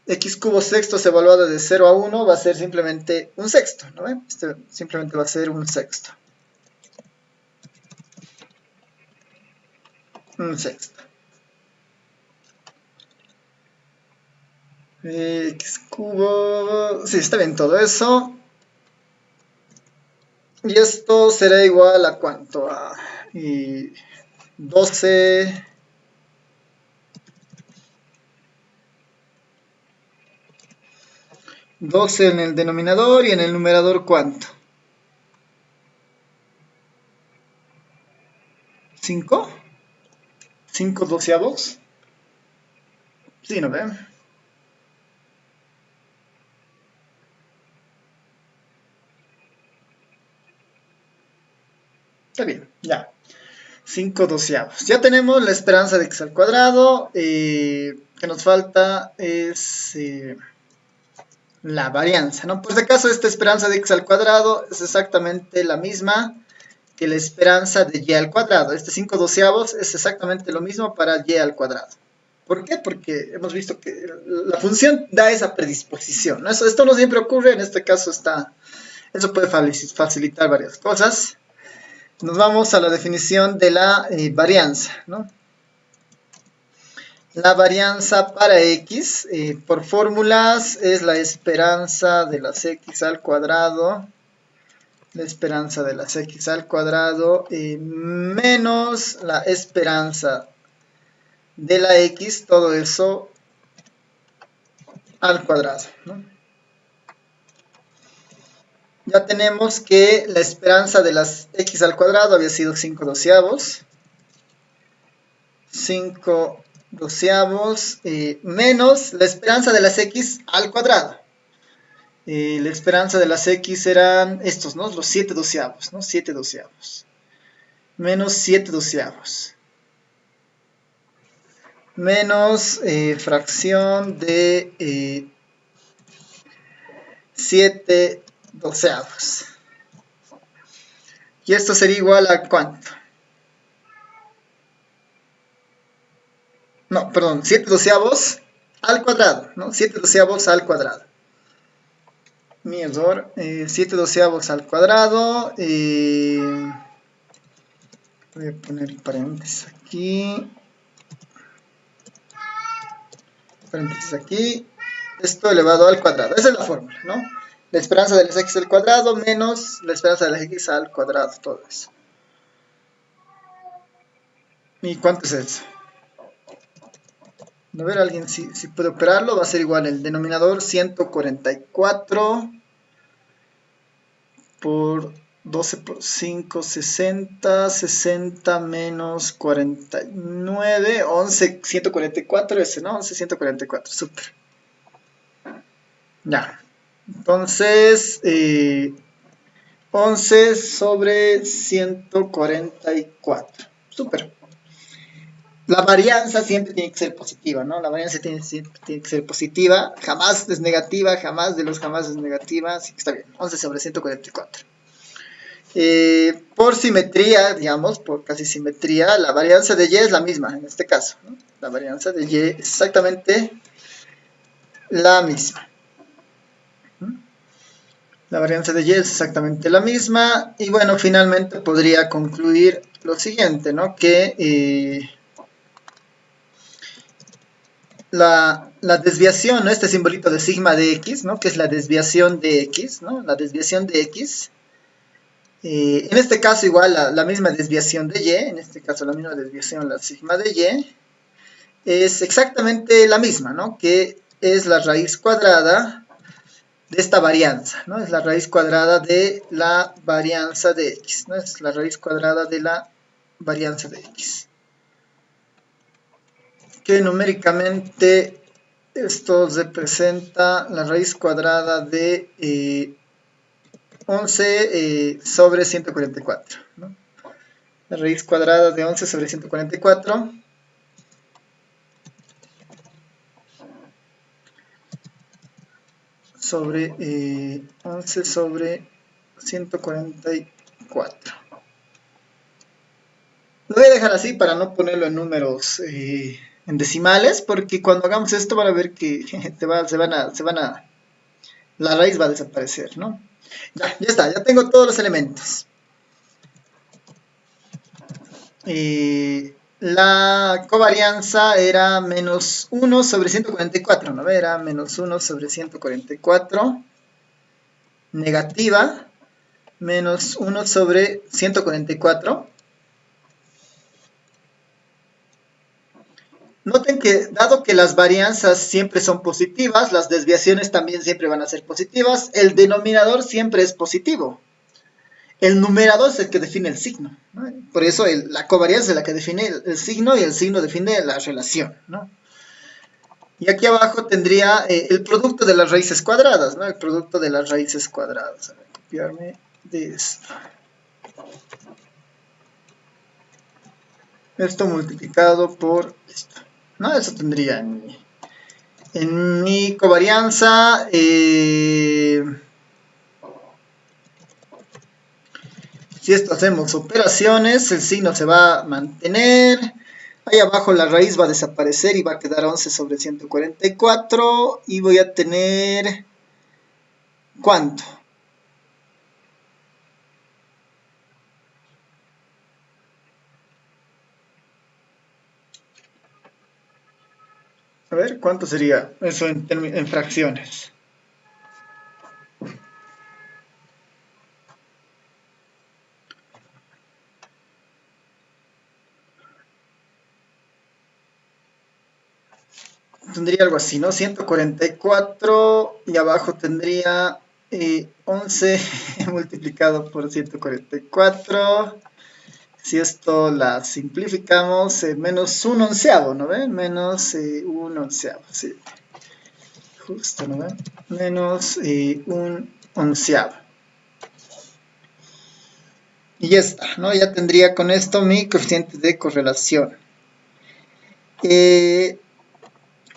x cubo sextos evaluado de 0 a 1 va a ser simplemente un sexto, ¿no ven? Este simplemente va a ser un sexto. Un sexto. X cubo... Sí, está bien todo eso. Y esto será igual a ¿cuánto? A 12... 12 en el denominador y en el numerador ¿cuánto? 5. 5 doceavos. Sí, ¿no ven? Está bien, ya. 5 doceavos. Ya tenemos la esperanza de x al cuadrado. Que nos falta es la varianza, ¿no? Por si acaso, esta esperanza de x al cuadrado es exactamente la misma que la esperanza de y al cuadrado. Este 5 doceavos es exactamente lo mismo para y al cuadrado. ¿Por qué? Porque hemos visto que la función da esa predisposición, ¿no? Esto no siempre ocurre, en este caso eso puede facilitar varias cosas. Nos vamos a la definición de la varianza, ¿no? La varianza para x, por fórmulas, es la esperanza de las x al cuadrado, la esperanza de las x al cuadrado, menos la esperanza de la x, todo eso al cuadrado, ¿no? Ya tenemos que la esperanza de las x al cuadrado había sido 5 doceavos. 5 doceavos menos la esperanza de las x al cuadrado. La esperanza de las x eran estos, ¿no? Los 7 doceavos, ¿no? 7 doceavos. Menos 7 doceavos. Menos fracción de 7 doceavos. Y esto sería igual a ¿cuánto? No, perdón, 7 doceavos al cuadrado, ¿no? 7 doceavos al cuadrado. Mi error, 7 doceavos al cuadrado. Voy a poner paréntesis aquí. Paréntesis aquí. Esto elevado al cuadrado. Esa es la fórmula, ¿no? La esperanza de las x al cuadrado menos la esperanza de las x al cuadrado, todo eso. ¿Y cuánto es eso? A ver, alguien si puede operarlo, va a ser igual el denominador 144 por 12 por 5, 60, 60 menos 49, 11, 144 ese, ¿no? 11, 144, súper. Ya, entonces 11 sobre 144, súper. La varianza siempre tiene que ser positiva, ¿no? La varianza tiene que ser positiva, jamás es negativa, jamás de los jamás es negativa, así que está bien, 11 sobre 144. Por simetría, digamos, por casi simetría, la varianza de y es la misma en este caso, ¿no? La varianza de y es exactamente la misma. La varianza de y es exactamente la misma. Y bueno, finalmente podría concluir lo siguiente, ¿no? Que la desviación, ¿no? Este simbolito de sigma de x, ¿no? Que es la desviación de x, ¿no? La desviación de x. En este caso igual la misma desviación de y, en este caso la misma desviación, la sigma de y, es exactamente la misma, ¿no? Que es la raíz cuadrada de esta varianza, ¿no? Es la raíz cuadrada de la varianza de x, ¿no? Es la raíz cuadrada de la varianza de x. Que numéricamente esto representa la raíz cuadrada de 11 sobre 144, ¿no? La raíz cuadrada de 11 sobre 144 sobre 11 sobre 144. Lo voy a dejar así para no ponerlo en números en decimales, porque cuando hagamos esto van a ver que la raíz va a desaparecer, ¿no? Ya está, ya tengo todos los elementos. La covarianza era menos 1 sobre 144, ¿no? Era menos 1 sobre 144, negativa, menos 1 sobre 144. Noten que, dado que las varianzas siempre son positivas, las desviaciones también siempre van a ser positivas, el denominador siempre es positivo. El numerador es el que define el signo, ¿no? Por eso la covarianza es la que define el signo y el signo define la relación, ¿no? Y aquí abajo tendría el producto de las raíces cuadradas, ¿no? El producto de las raíces cuadradas. A ver, copiarme de esto. Esto multiplicado por esto, ¿no? Eso tendría en mi covarianza. Si esto hacemos operaciones, el signo se va a mantener. Ahí abajo la raíz va a desaparecer y va a quedar 11 sobre 144. Y voy a tener... ¿cuánto? A ver, ¿cuánto sería eso en fracciones? Tendría algo así, ¿no? 144 y abajo tendría 11 multiplicado por 144. Si esto la simplificamos, menos un onceavo, ¿no ven? Menos un onceavo, sí. Justo, ¿no ven? Menos un onceavo. Y ya está, ¿no? Ya tendría con esto mi coeficiente de correlación.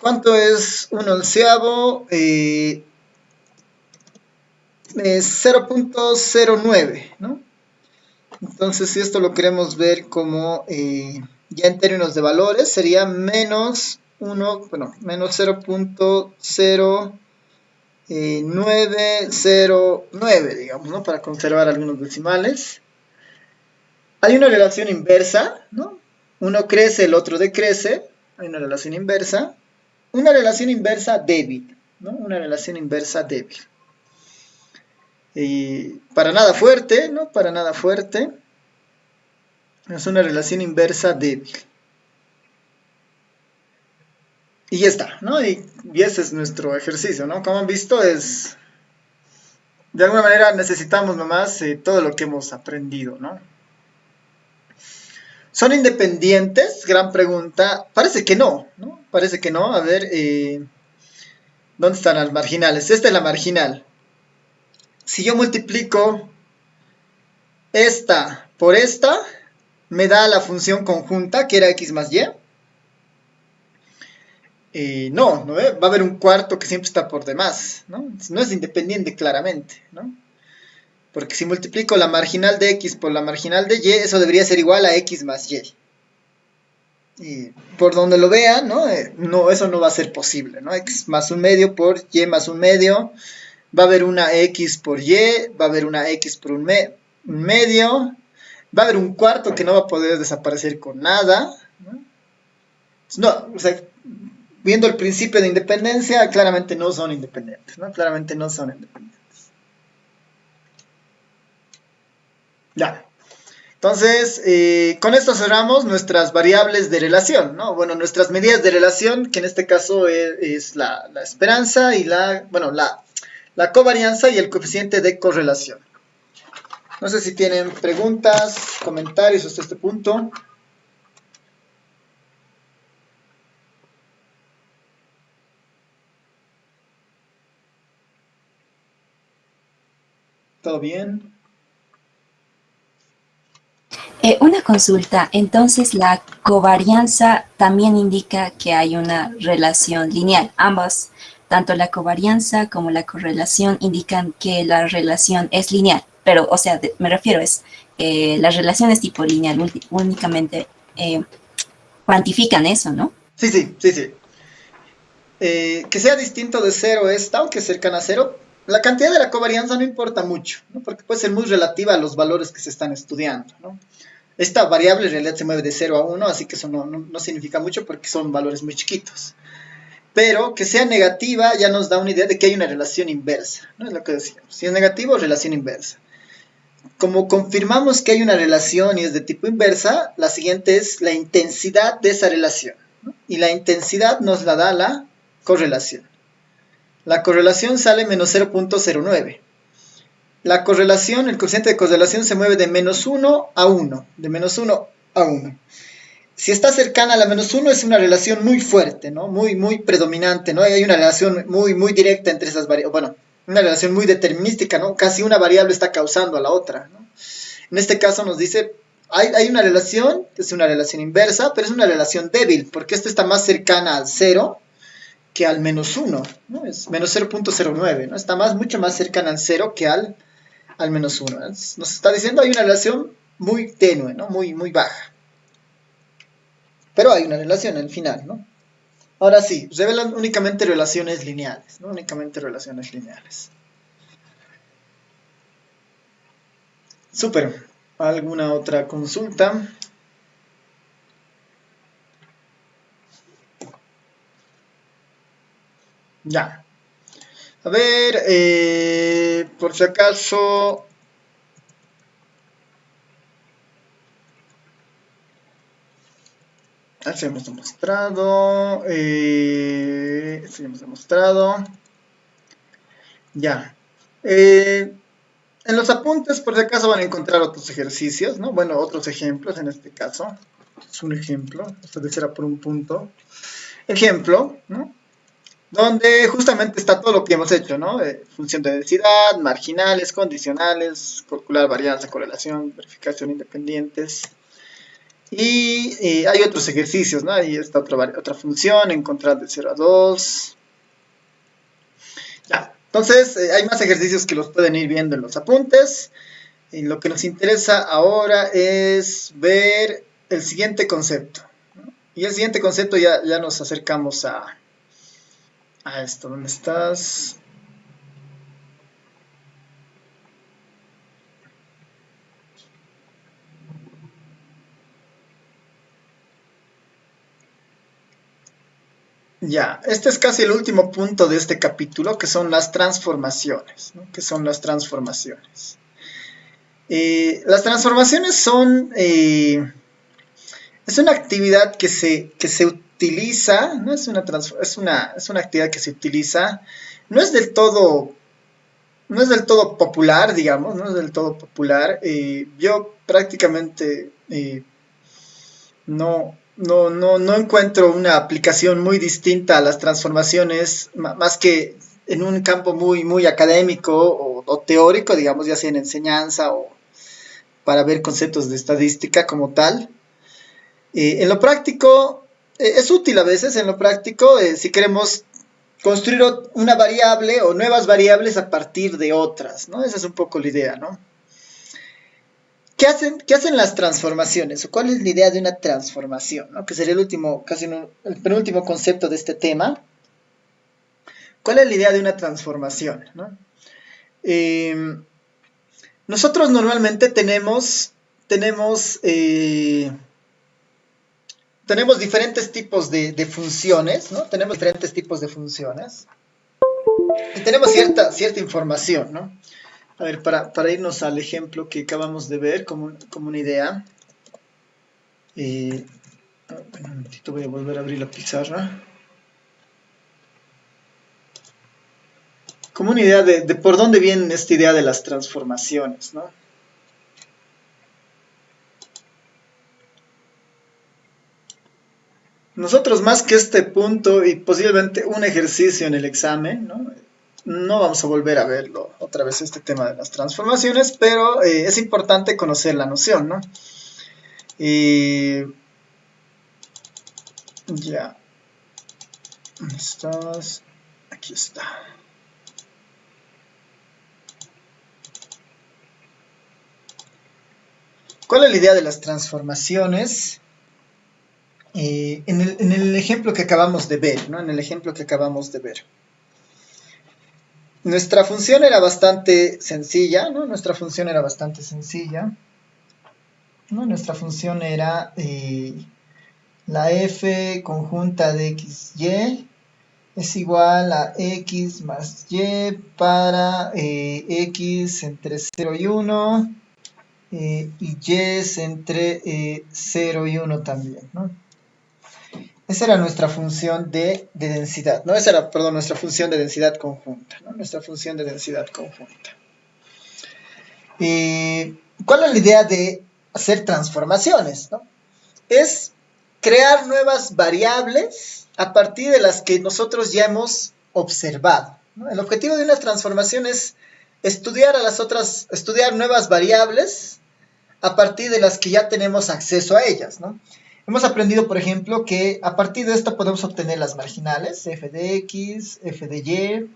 ¿Cuánto es un onceavo? 0.09, ¿no? Entonces, si esto lo queremos ver como ya en términos de valores, sería menos 1, bueno, menos 0.909, digamos, ¿no? Para conservar algunos decimales. Hay una relación inversa, ¿no? Uno crece, el otro decrece. Hay una relación inversa. Una relación inversa débil, ¿no? Una relación inversa débil. Para nada fuerte, ¿no? Para nada fuerte. Es una relación inversa débil. Y ya está, ¿no? Y ese es nuestro ejercicio, ¿no? Como han visto, es... de alguna manera necesitamos nomás todo lo que hemos aprendido, ¿no? ¿Son independientes? Gran pregunta. Parece que no, ¿no? Parece que no. A ver, ¿dónde están las marginales? Esta es la marginal. Si yo multiplico esta por esta, me da la función conjunta, que era x más y. No, ¿no? Va a haber un cuarto que siempre está por demás, ¿no? No es independiente claramente, ¿no? Porque si multiplico la marginal de x por la marginal de y, eso debería ser igual a x más y. Y por donde lo vean, ¿no? No, eso no va a ser posible, ¿no? X más un medio por y más un medio. Va a haber una x por y, va a haber una x por un medio. Va a haber un cuarto que no va a poder desaparecer con nada, ¿no? No, o sea, viendo el principio de independencia, claramente no son independientes, ¿no? Claramente no son independientes. Ya. Entonces, con esto cerramos nuestras variables de relación, ¿no? Bueno, nuestras medidas de relación, que en este caso es la esperanza y la covarianza y el coeficiente de correlación. No sé si tienen preguntas, comentarios hasta este punto. ¿Todo bien? Una consulta, entonces la covarianza también indica que hay una relación lineal. Ambas, tanto la covarianza como la correlación, indican que la relación es lineal. Pero, o sea, me refiero la relación es tipo lineal, únicamente cuantifican eso, ¿no? Sí, sí, sí, sí. Que sea distinto de cero esta, aunque cercana a cero, la cantidad de la covarianza no importa mucho, ¿no? Porque puede ser muy relativa a los valores que se están estudiando, ¿no? Esta variable en realidad se mueve de cero a uno, así que eso no significa mucho porque son valores muy chiquitos. Pero que sea negativa ya nos da una idea de que hay una relación inversa, ¿no? Es lo que decíamos. Si es negativo, relación inversa. Como confirmamos que hay una relación y es de tipo inversa, la siguiente es la intensidad de esa relación, ¿no? Y la intensidad nos la da la correlación. La correlación sale menos 0.09. La correlación, el coeficiente de correlación se mueve de menos 1 a 1, de menos 1 a 1. Si está cercana a la menos 1 es una relación muy fuerte, ¿no? Muy predominante, ¿no? Hay una relación muy directa entre esas variables, bueno, una relación muy determinística, ¿no? Casi una variable está causando a la otra, ¿no? En este caso nos dice, hay una relación, que es una relación inversa, pero es una relación débil, porque esta está más cercana al 0 que al menos 1, ¿no? Es menos 0.09, ¿no? Está mucho más cercana al 0 que al menos 1. Nos está diciendo hay una relación muy tenue, ¿no? Muy baja. Pero hay una relación al final, ¿no? Ahora sí, revelan únicamente relaciones lineales, ¿no? Únicamente relaciones lineales. Súper. ¿Alguna otra consulta? Ya. A ver, por si acaso... Así hemos demostrado. Sí hemos demostrado. Ya. En los apuntes, por si acaso, van a encontrar otros ejercicios, ¿no? Bueno, otros ejemplos en este caso. Es un ejemplo. Esto será por un punto. Ejemplo, ¿no? Donde justamente está todo lo que hemos hecho, ¿no? Función de densidad, marginales, condicionales, calcular varianza, correlación, verificación independientes. Y hay otros ejercicios, ¿no? Ahí está otra función, encontrar de 0 a 2. Ya, entonces hay más ejercicios que los pueden ir viendo en los apuntes. Y lo que nos interesa ahora es ver el siguiente concepto, ¿no? Y el siguiente concepto ya nos acercamos a esto. ¿Dónde estás? Ya, este es casi el último punto de este capítulo, que son las transformaciones, ¿no? ¿Qué son las transformaciones? Las transformaciones es una actividad que se utiliza, ¿no? Es una actividad que se utiliza, no es del todo, no es del todo popular, digamos, no es del todo popular. Yo prácticamente no encuentro una aplicación muy distinta a las transformaciones, más que en un campo muy académico o teórico, digamos, ya sea en enseñanza o para ver conceptos de estadística como tal. En lo práctico, es útil a veces, en lo práctico, si queremos construir una variable o nuevas variables a partir de otras, ¿no? Esa es un poco la idea, ¿no? ¿Qué hacen las transformaciones? ¿O cuál es la idea de una transformación? ¿No? Que sería el último, casi el penúltimo concepto de este tema. ¿Cuál es la idea de una transformación? ¿No? Eh, Nosotros normalmente tenemos diferentes tipos de funciones, ¿no? Tenemos diferentes tipos de funciones y tenemos cierta información, ¿no? A ver, para irnos al ejemplo que acabamos de ver como una idea. Un momentito, voy a volver a abrir la pizarra. Como una idea de por dónde viene esta idea de las transformaciones, ¿no? Nosotros más que este punto y posiblemente un ejercicio en el examen, no vamos a volver a verlo otra vez este tema de las transformaciones, pero es importante conocer la noción, ¿no? Ya, ¿dónde estás? Aquí está. ¿Cuál es la idea de las transformaciones? En el ejemplo que acabamos de ver, ¿no? En el ejemplo que acabamos de ver. Nuestra función era bastante sencilla, ¿no? Nuestra función era bastante sencilla, ¿no? Nuestra función era la f conjunta de x, y es igual a x más y para x entre 0 y 1 y y es entre 0 y 1 también, ¿no? Esa era nuestra función de densidad, ¿no? Esa era, perdón, nuestra función de densidad conjunta, ¿no? Nuestra función de densidad conjunta. ¿Cuál es la idea de hacer transformaciones, ¿no? Es crear nuevas variables a partir de las que nosotros ya hemos observado, ¿no? El objetivo de una transformación es estudiar estudiar nuevas variables a partir de las que ya tenemos acceso a ellas, ¿no? Hemos aprendido, por ejemplo, que a partir de esto podemos obtener las marginales, f de x, f de y.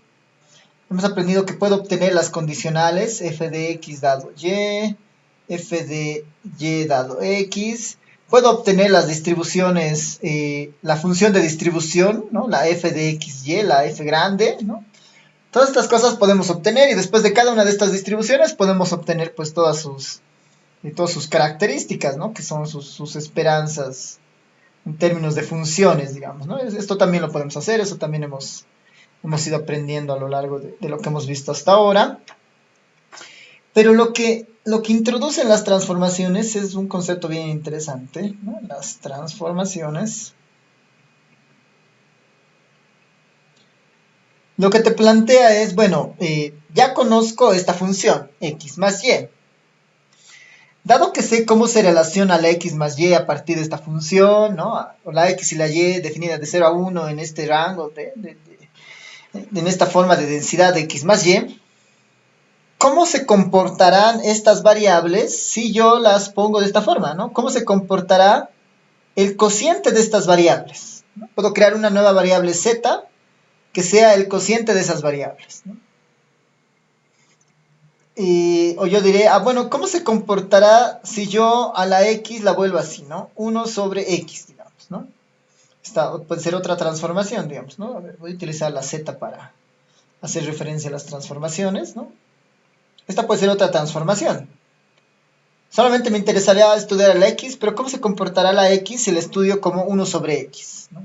Hemos aprendido que puedo obtener las condicionales, f de x dado y, f de y dado x. Puedo obtener las distribuciones, la función de distribución, ¿no? La f de xy, la f grande, ¿no? Todas estas cosas podemos obtener y después de cada una de estas distribuciones podemos obtener pues todas sus características, ¿no? Que son sus esperanzas en términos de funciones, digamos, ¿no? Esto también lo podemos hacer, eso también hemos ido aprendiendo a lo largo de lo que hemos visto hasta ahora. Pero lo que introducen las transformaciones es un concepto bien interesante, ¿no? Las transformaciones. Lo que te plantea es, bueno, ya conozco esta función, x más y. Dado que sé cómo se relaciona la x más y a partir de esta función, ¿no? O la x y la y definidas de 0 a 1 en este rango, en esta forma de densidad de x más y, ¿cómo se comportarán estas variables si yo las pongo de esta forma, ¿no? ¿Cómo se comportará el cociente de estas variables, ¿no? Puedo crear una nueva variable z que sea el cociente de esas variables, ¿no? O yo diré, bueno, ¿cómo se comportará si yo a la x la vuelvo así, ¿no? 1 sobre x, digamos, ¿no? Esta puede ser otra transformación, digamos, ¿no? A ver, voy a utilizar la z para hacer referencia a las transformaciones, ¿no? Esta puede ser otra transformación. Solamente me interesaría estudiar a la x, pero ¿cómo se comportará la x si la estudio como 1 sobre x, ¿no?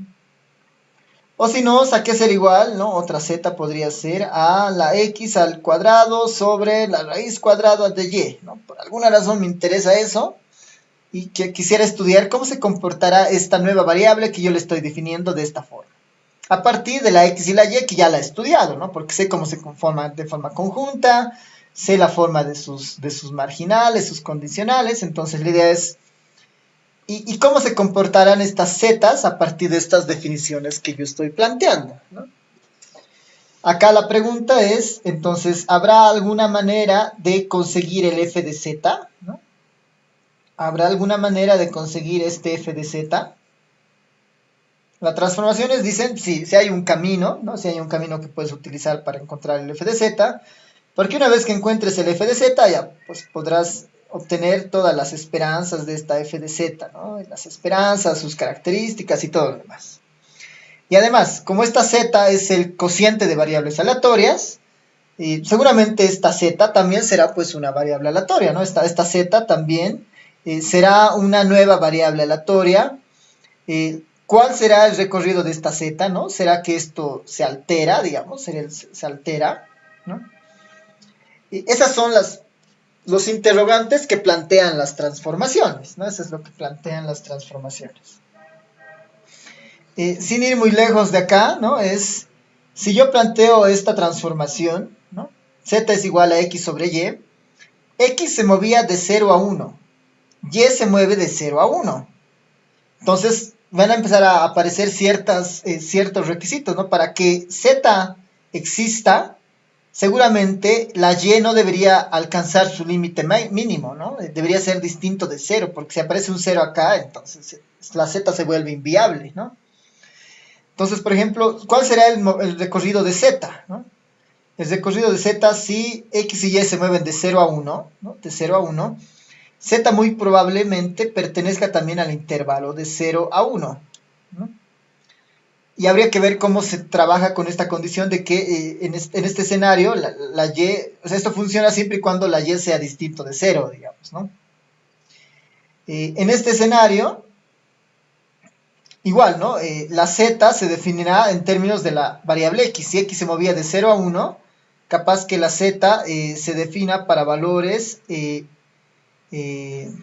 O si no, saqué ser igual, ¿no? Otra z podría ser a la x al cuadrado sobre la raíz cuadrada de y, ¿no? Por alguna razón me interesa eso y que quisiera estudiar cómo se comportará esta nueva variable que yo le estoy definiendo de esta forma. A partir de la x y la y que ya la he estudiado, ¿no? Porque sé cómo se conforma de forma conjunta, sé la forma de sus marginales, sus condicionales, entonces la idea es ¿y cómo se comportarán estas zetas a partir de estas definiciones que yo estoy planteando, ¿no? Acá la pregunta es, entonces, ¿habrá alguna manera de conseguir el f de z, ¿no? ¿Habrá alguna manera de conseguir este f de z? Las transformaciones dicen, sí, si hay un camino, ¿no? Si hay un camino que puedes utilizar para encontrar el f de z, porque una vez que encuentres el f de z, ya pues podrás obtener todas las esperanzas de esta f de z, ¿no? Las esperanzas, sus características y todo lo demás. Y además, como esta z es el cociente de variables aleatorias, seguramente esta z también será pues una variable aleatoria, ¿no? Esta z también será una nueva variable aleatoria. ¿Cuál será el recorrido de esta z, ¿no? ¿Será que esto se altera, digamos? Se altera, ¿no? Esas son los interrogantes que plantean las transformaciones, ¿no? Eso es lo que plantean las transformaciones. Sin ir muy lejos de acá, ¿no? Si yo planteo esta transformación, ¿no? Z es igual a x sobre y, x se movía de 0 a 1, y se mueve de 0 a 1. Entonces van a empezar a aparecer ciertos requisitos, ¿no? Para que z exista, seguramente la y no debería alcanzar su límite mínimo, ¿no? Debería ser distinto de 0, porque si aparece un 0 acá, entonces la z se vuelve inviable, ¿no? Entonces, por ejemplo, ¿cuál será el recorrido de z, ¿no? El recorrido de z, si x y y se mueven de 0 a 1, ¿no? De 0 a 1, Z muy probablemente pertenezca también al intervalo de 0 a 1, ¿no? Y habría que ver cómo se trabaja con esta condición de que en este escenario la y, o sea, esto funciona siempre y cuando la y sea distinto de 0, digamos, ¿no? En este escenario, igual, ¿no? La z se definirá en términos de la variable x. Si x se movía de 0 a 1, capaz que la z se defina para valores...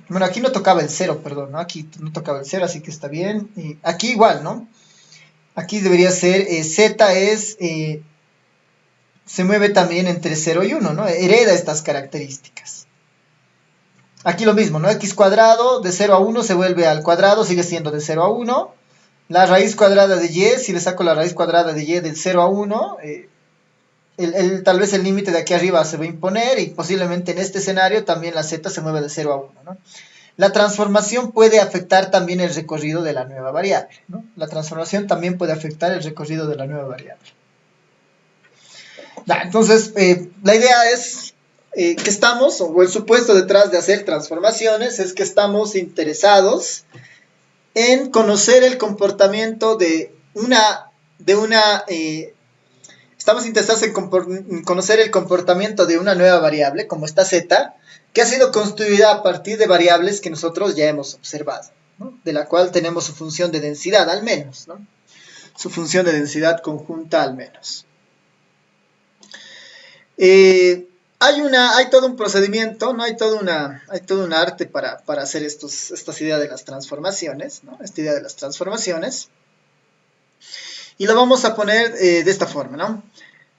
bueno, aquí no tocaba el 0, perdón, ¿no? Aquí no tocaba el 0, así que está bien. Aquí igual, ¿no? Aquí debería ser z se mueve también entre 0 y 1, ¿no? Hereda estas características. Aquí lo mismo, ¿no? X cuadrado de 0 a 1 se vuelve al cuadrado, sigue siendo de 0 a 1. La raíz cuadrada de y, si le saco la raíz cuadrada de y del 0 a 1, tal vez el límite de aquí arriba se va a imponer y posiblemente en este escenario también la z se mueve de 0 a 1, ¿no? La transformación puede afectar también el recorrido de la nueva variable, ¿no? La transformación también puede afectar el recorrido de la nueva variable. Entonces, la idea es que estamos, o el supuesto detrás de hacer transformaciones, es que estamos interesados en conocer el comportamiento estamos interesados en conocer el comportamiento de una nueva variable, como esta z, que ha sido construida a partir de variables que nosotros ya hemos observado, ¿no? De la cual tenemos su función de densidad al menos, ¿no? Su función de densidad conjunta al menos. Hay todo un procedimiento, ¿no? Hay todo un arte para hacer estas ideas de las transformaciones, ¿no? Esta idea de las transformaciones. Y lo vamos a poner de esta forma, ¿no?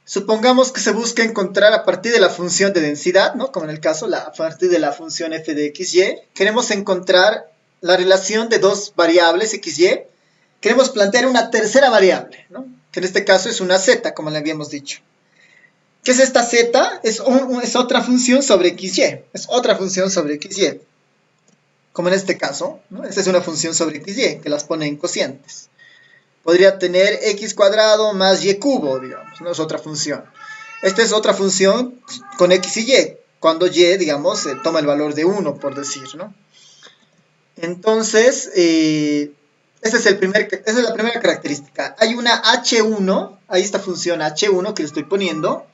Supongamos que se busca encontrar a partir de la función de densidad, ¿no? Como en el caso, a partir de la función f de xy, queremos encontrar la relación de dos variables xy. Queremos plantear una tercera variable, ¿no? Que en este caso es una z, como le habíamos dicho. ¿Qué es esta z? Es otra función sobre xy. Es otra función sobre xy. Como en este caso, ¿no? Esta es una función sobre xy, que las pone en cocientes. Podría tener x cuadrado más y cubo, digamos, ¿no? Es otra función. Esta es otra función con x y y, cuando y, digamos, toma el valor de 1, por decir, ¿no? Entonces, esa es la primera característica. Hay una h1, ahí esta función h1 que le estoy poniendo,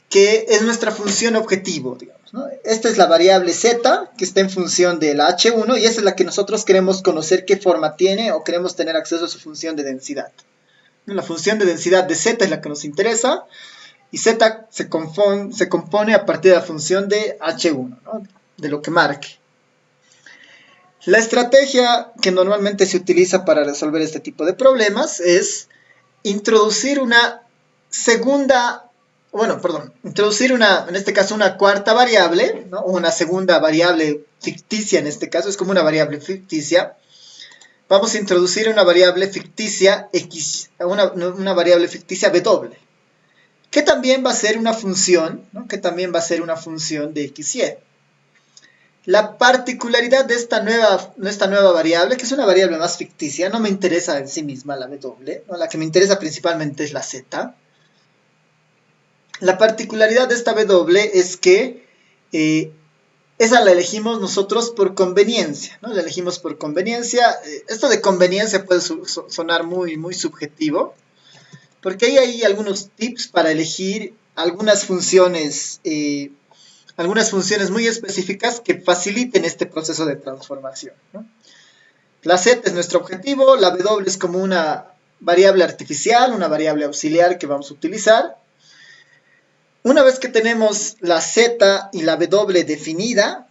que es nuestra función objetivo, digamos, ¿no? Esta es la variable z, que está en función de la h1, y esta es la que nosotros queremos conocer qué forma tiene, o queremos tener acceso a su función de densidad. La función de densidad de z es la que nos interesa, y z se compone a partir de la función de h1, ¿no? De lo que marque. La estrategia que normalmente se utiliza para resolver este tipo de problemas es introducir en este caso una cuarta variable, ¿no? Una segunda variable ficticia en este caso, es como una variable ficticia. Vamos a introducir una variable ficticia x, una variable ficticia w, que también va a ser una función, ¿no? Que también va a ser una función de x y. La particularidad de esta nueva variable, que es una variable más ficticia, no me interesa en sí misma la w, ¿no? La que me interesa principalmente es la z. La particularidad de esta w es que esa la elegimos nosotros por conveniencia, ¿no? La elegimos por conveniencia. Esto de conveniencia puede sonar muy, muy subjetivo, porque ahí hay algunos tips para elegir algunas funciones muy específicas que faciliten este proceso de transformación, ¿no? La z es nuestro objetivo, la w es como una variable artificial, una variable auxiliar que vamos a utilizar. Una vez que tenemos la z y la w definida,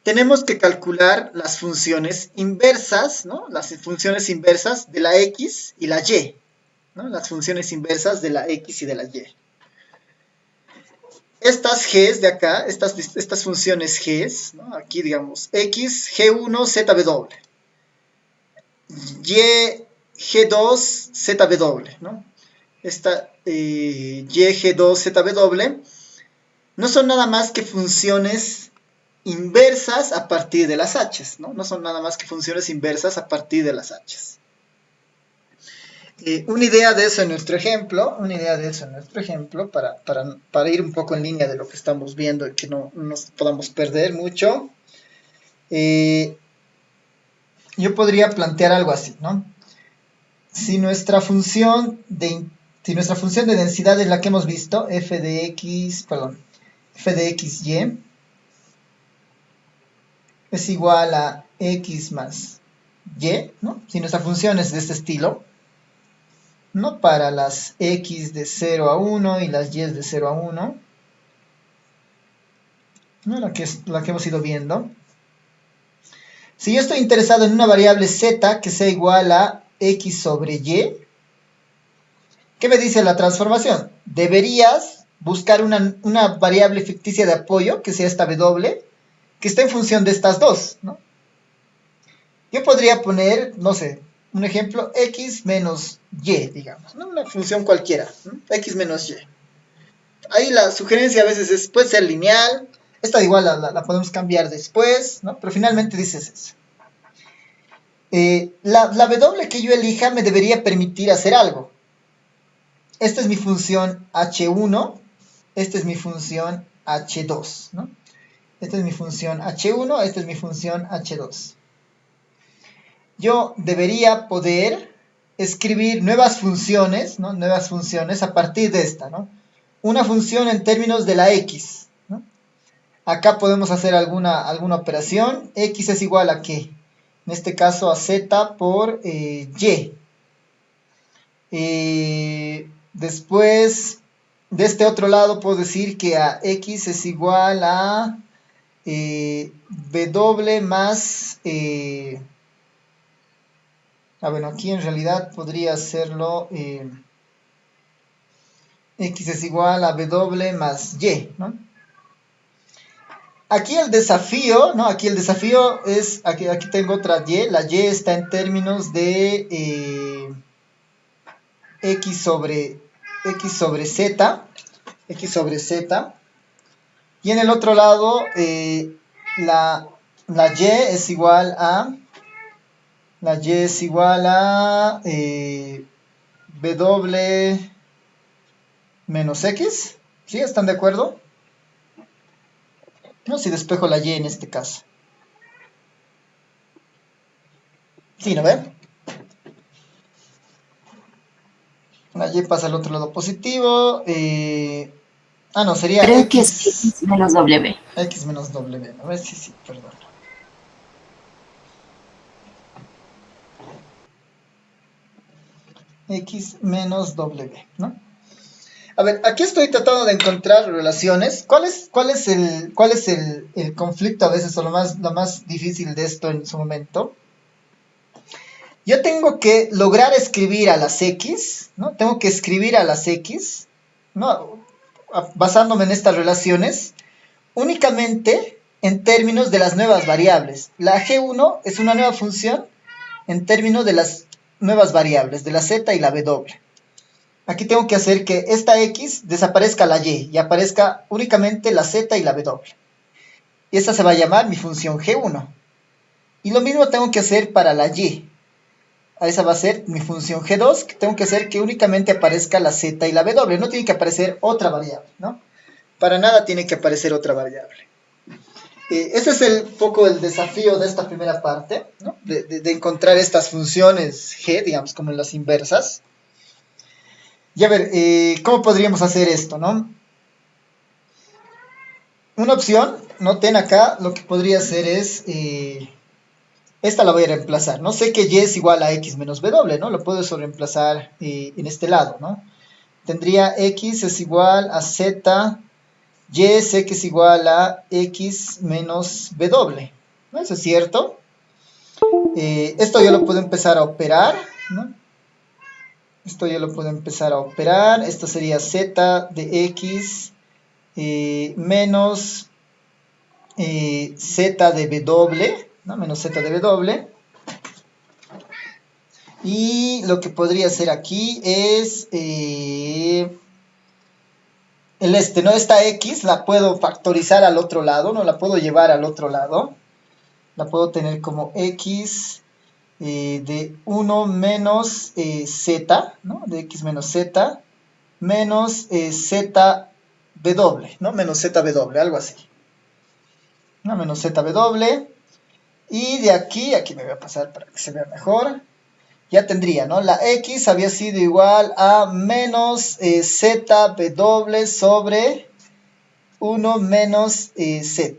tenemos que calcular las funciones inversas, ¿no? Las funciones inversas de la x y la y, ¿no? Las funciones inversas de la x y de la y. Estas g's de acá, estas funciones g's, ¿no? Aquí digamos x, g1, zw, y, g2, zw, ¿no? Esta YG2 ZW no son nada más que funciones inversas a partir de las H's, ¿no? No son nada más que funciones inversas a partir de las H's. Una idea de eso en nuestro ejemplo, para ir un poco en línea de lo que estamos viendo y que no nos podamos perder mucho. Yo podría plantear algo así, ¿no? Si nuestra función de densidad es la que hemos visto, f de x y, es igual a x más y, ¿no? Si nuestra función es de este estilo, ¿no? Para las x de 0 a 1 y las y de 0 a 1, ¿no? La que hemos ido viendo. Si yo estoy interesado en una variable z que sea igual a x sobre y, ¿qué me dice la transformación? Deberías buscar una variable ficticia de apoyo, que sea esta w, que esté en función de estas dos, ¿no? Yo podría poner, no sé, un ejemplo, x menos y, digamos, ¿no? Una función cualquiera, ¿no? X menos y. Ahí la sugerencia a veces puede ser lineal, esta igual la podemos cambiar después, ¿no? Pero finalmente dices eso. La w que yo elija me debería permitir hacer algo. Esta es mi función h1, esta es mi función h2, ¿no? Esta es mi función h1, esta es mi función h2. Yo debería poder escribir nuevas funciones, ¿no? Nuevas funciones a partir de esta, ¿no? Una función en términos de la x, ¿no? Acá podemos hacer alguna operación. X es igual a ¿qué? En este caso a z por y. Después, de este otro lado puedo decir que a x es igual a w más... bueno, aquí en realidad podría hacerlo... x es igual a w más y, ¿no? Aquí el desafío, ¿no? Aquí el desafío es, aquí tengo otra y, la y está en términos de x sobre z, y en el otro lado la y es igual a w menos x, ¿sí? ¿Están de acuerdo? No, si despejo la y en este caso. ¿Sí, no ven? La y pasa al otro lado positivo. No, sería Creo x. que es x menos w. X menos w. A ver, sí, perdón. X menos w, ¿no? A ver, aquí estoy tratando de encontrar relaciones. ¿Cuál es el conflicto a veces o lo más difícil de esto en su momento? Yo tengo que lograr escribir a las x, ¿no? Tengo que escribir a las x, ¿no? Basándome en estas relaciones, únicamente en términos de las nuevas variables. La g1 es una nueva función en términos de las nuevas variables, de la z y la w. Aquí tengo que hacer que esta x desaparezca la y aparezca únicamente la z y la w. Y esta se va a llamar mi función g1. Y lo mismo tengo que hacer para la y. Esa va a ser mi función g2, que tengo que hacer que únicamente aparezca la z y la w. No tiene que aparecer otra variable, ¿no? Para nada tiene que aparecer otra variable. Ese es un poco el desafío de esta primera parte, ¿no? De encontrar estas funciones g, digamos, como en las inversas. Y a ver, ¿cómo podríamos hacer esto, no? Una opción, noten acá, lo que podría hacer es, esta la voy a reemplazar, ¿no? Sé que y es igual a x menos w, ¿no? Lo puedo reemplazar en este lado, ¿no? Tendría x es igual a z, y sé que es igual a x menos w, ¿no? Eso es cierto. Esto yo lo puedo empezar a operar, ¿no? Esto sería z de x menos z de w, ¿no? Menos z de w. Y lo que podría hacer aquí es ¿no? Esta x la puedo factorizar al otro lado, ¿no? La puedo llevar al otro lado. La puedo tener como x de 1 menos z, ¿no? De x menos z, menos zw, ¿no? Menos zw, algo así. ¿No? Menos zw. Y de aquí me voy a pasar para que se vea mejor. Ya tendría, ¿no? La x había sido igual a menos zw sobre 1 menos z.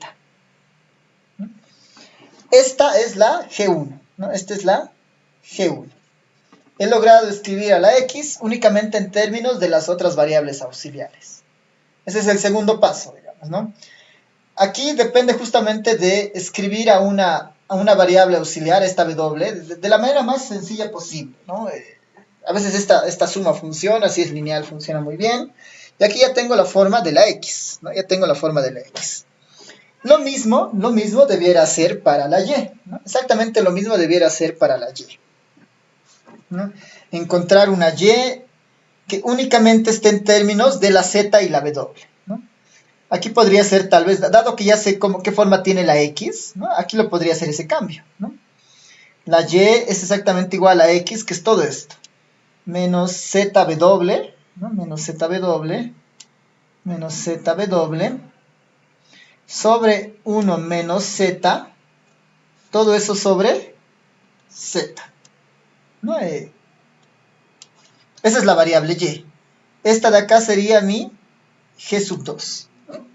Esta es la G1, ¿no? Esta es la G1. He logrado escribir a la x únicamente en términos de las otras variables auxiliares. Ese es el segundo paso, digamos, ¿no? Aquí depende justamente de escribir a una variable auxiliar, esta w, de la manera más sencilla posible, ¿no? A veces esta suma funciona, si es lineal funciona muy bien. Y aquí ya tengo la forma de la x, ¿no? Ya tengo la forma de la x. Lo mismo debiera ser para la y, ¿no? Exactamente lo mismo debiera ser para la y, ¿no? Encontrar una y que únicamente esté en términos de la z y la w, ¿no? Aquí podría ser tal vez, dado que ya sé qué forma tiene la x, ¿no? Aquí lo podría hacer ese cambio, ¿no? La y es exactamente igual a x, que es todo esto, menos zw, ¿no? Menos zw, sobre 1 menos z, todo eso sobre z, ¿no? Esa es la variable y. Esta de acá sería mi g sub 2. ¿No?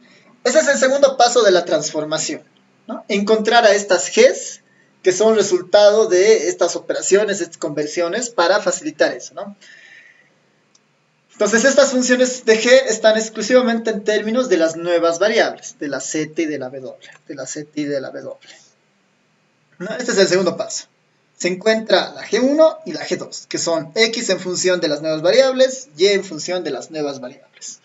Ese es el segundo paso de la transformación, ¿no? Encontrar a estas g's que son resultado de estas operaciones, estas conversiones, para facilitar eso, ¿no? Entonces, estas funciones de g están exclusivamente en términos de las nuevas variables, de la z y de la w, de la z y de la w, ¿no? Este es el segundo paso. Se encuentra la G1 y la G2, que son X en función de las nuevas variables, Y en función de las nuevas variables.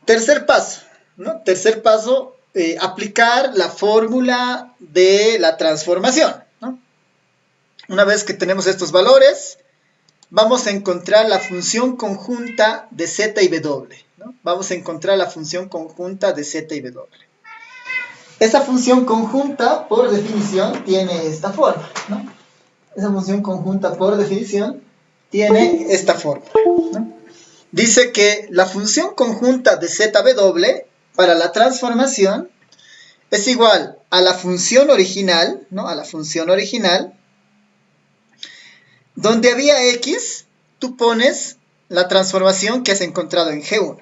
Tercer paso, ¿no? Tercer paso, aplicar la fórmula de la transformación, ¿no? Una vez que tenemos estos valores, vamos a encontrar la función conjunta de Z y W, ¿no? Vamos a encontrar la función conjunta de Z y W. Esa función conjunta, por definición, tiene esta forma, ¿no? Esa función conjunta, por definición, tiene esta forma, ¿no? Dice que la función conjunta de ZW para la transformación es igual a la función original, ¿no? A la función original. Donde había X, tú pones la transformación que has encontrado en G1.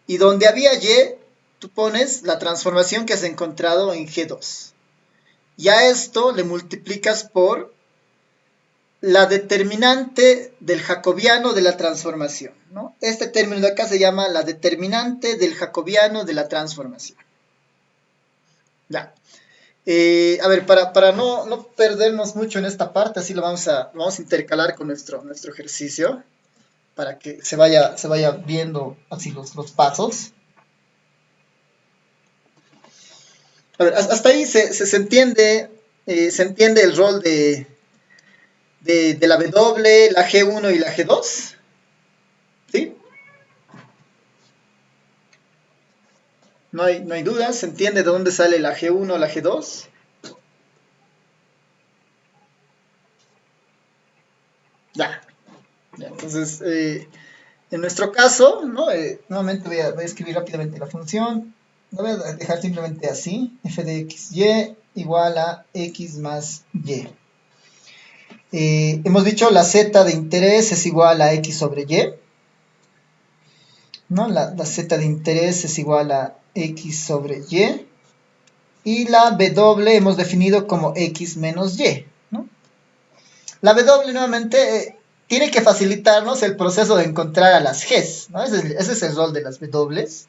Y donde había Y, tú pones la transformación que has encontrado en G2. Y a esto le multiplicas por la determinante del jacobiano de la transformación, ¿no? Este término de acá se llama la determinante del jacobiano de la transformación. Ya. A ver, para no perdernos mucho en esta parte, así lo vamos a intercalar con nuestro ejercicio, para que se vaya viendo así los pasos. A ver, hasta ahí se entiende el rol de la W, la G1 y la G2. ¿Sí? No hay dudas, ¿se entiende de dónde sale la G1 o la G2? Ya. Entonces, en nuestro caso, ¿no? Nuevamente voy a escribir rápidamente la función. Lo voy a dejar simplemente así, f de xy igual a x más y. Hemos dicho la z de interés es igual a x sobre y, ¿no? La z de interés es igual a x sobre y la w hemos definido como x menos y, ¿no? La w nuevamente tiene que facilitarnos el proceso de encontrar a las g's, ¿no? Ese es el rol de las w's.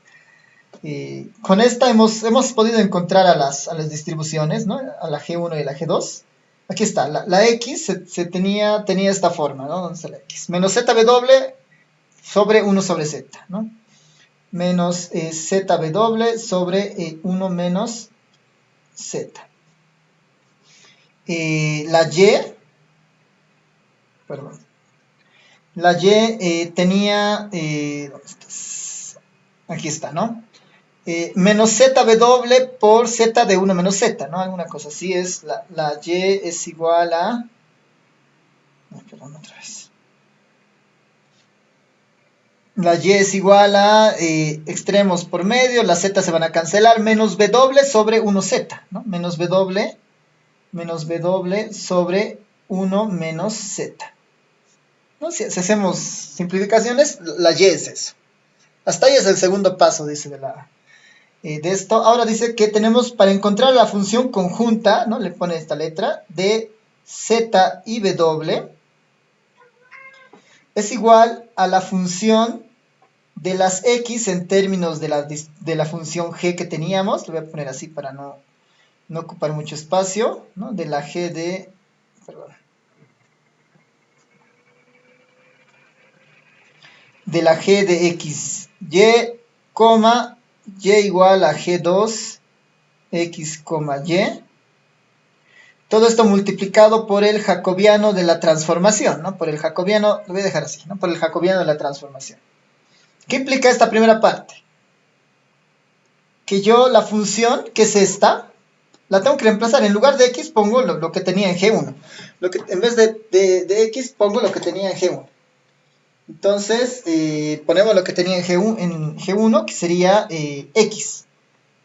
Con esta hemos podido encontrar a las distribuciones, ¿no? A la G1 y la G2. Aquí está, la X tenía esta forma, ¿no? ¿Dónde está la X? Menos ZW sobre 1 sobre Z, ¿no? Menos ZW sobre 1 menos Z. La Y, perdón. La Y tenía, ¿dónde estás? Aquí está, ¿no? menos zw por z de 1 menos z, ¿no? Alguna cosa así es, la y es igual a... perdón, otra vez. La y es igual a extremos por medio, las z se van a cancelar, menos w sobre 1z, ¿no? Menos w sobre 1 menos z. ¿No? Si hacemos simplificaciones, la y es eso. Hasta ahí es el segundo paso, dice, de esto. Ahora dice que tenemos para encontrar la función conjunta, ¿no? Le pone esta letra, de z y w, es igual a la función de las x en términos de la función g que teníamos. Lo voy a poner así para no ocupar mucho espacio, ¿no? De la g de... Perdón. De la g de x, y, y igual a g2, x, y. Todo esto multiplicado por el jacobiano de la transformación, ¿no? Por el jacobiano, lo voy a dejar así, ¿no? Por el jacobiano de la transformación. ¿Qué implica esta primera parte? Que yo la función, que es esta, la tengo que reemplazar. En lugar de x pongo lo que tenía en G1. En vez de x pongo lo que tenía en G1. Entonces, ponemos lo que tenía en G1 que sería x,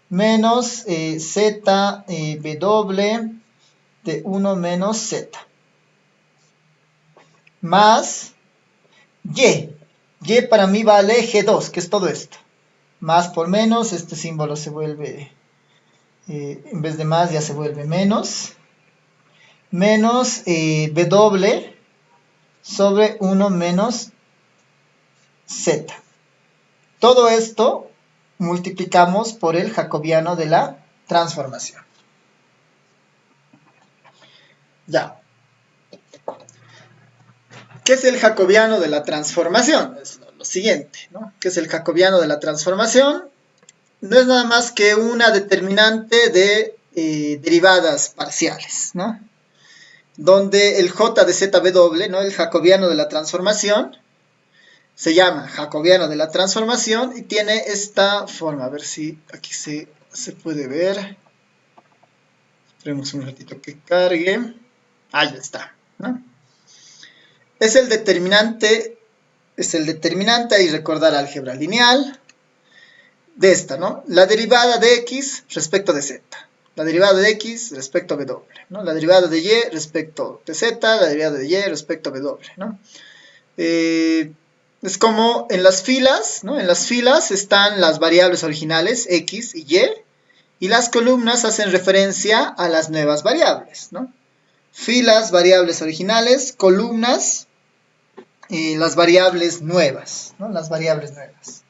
menos z, w de 1 menos z, más y. Y para mí vale G2, que es todo esto. Más por menos, este símbolo se vuelve, en vez de más ya se vuelve menos. Menos w sobre 1 menos z. Todo esto multiplicamos por el jacobiano de la transformación. Ya. ¿Qué es el jacobiano de la transformación? Es lo siguiente, ¿no? ¿Qué es el jacobiano de la transformación? No es nada más que una determinante de derivadas parciales, ¿no? Donde el j de zw, ¿no? El jacobiano de la transformación, se llama jacobiano de la transformación y tiene esta forma. A ver si aquí se puede ver. Esperemos un ratito que cargue. Ahí está, ¿no? Es el determinante, y recordar álgebra lineal de esta, ¿no? La derivada de x respecto de z. La derivada de x respecto a w, ¿no? La derivada de y respecto de z, la derivada de y respecto a w, ¿no? Es como en las filas, ¿no? En las filas están las variables originales, x y las columnas hacen referencia a las nuevas variables, ¿no? Filas, variables originales, columnas, las variables nuevas, ¿no? Las variables nuevas.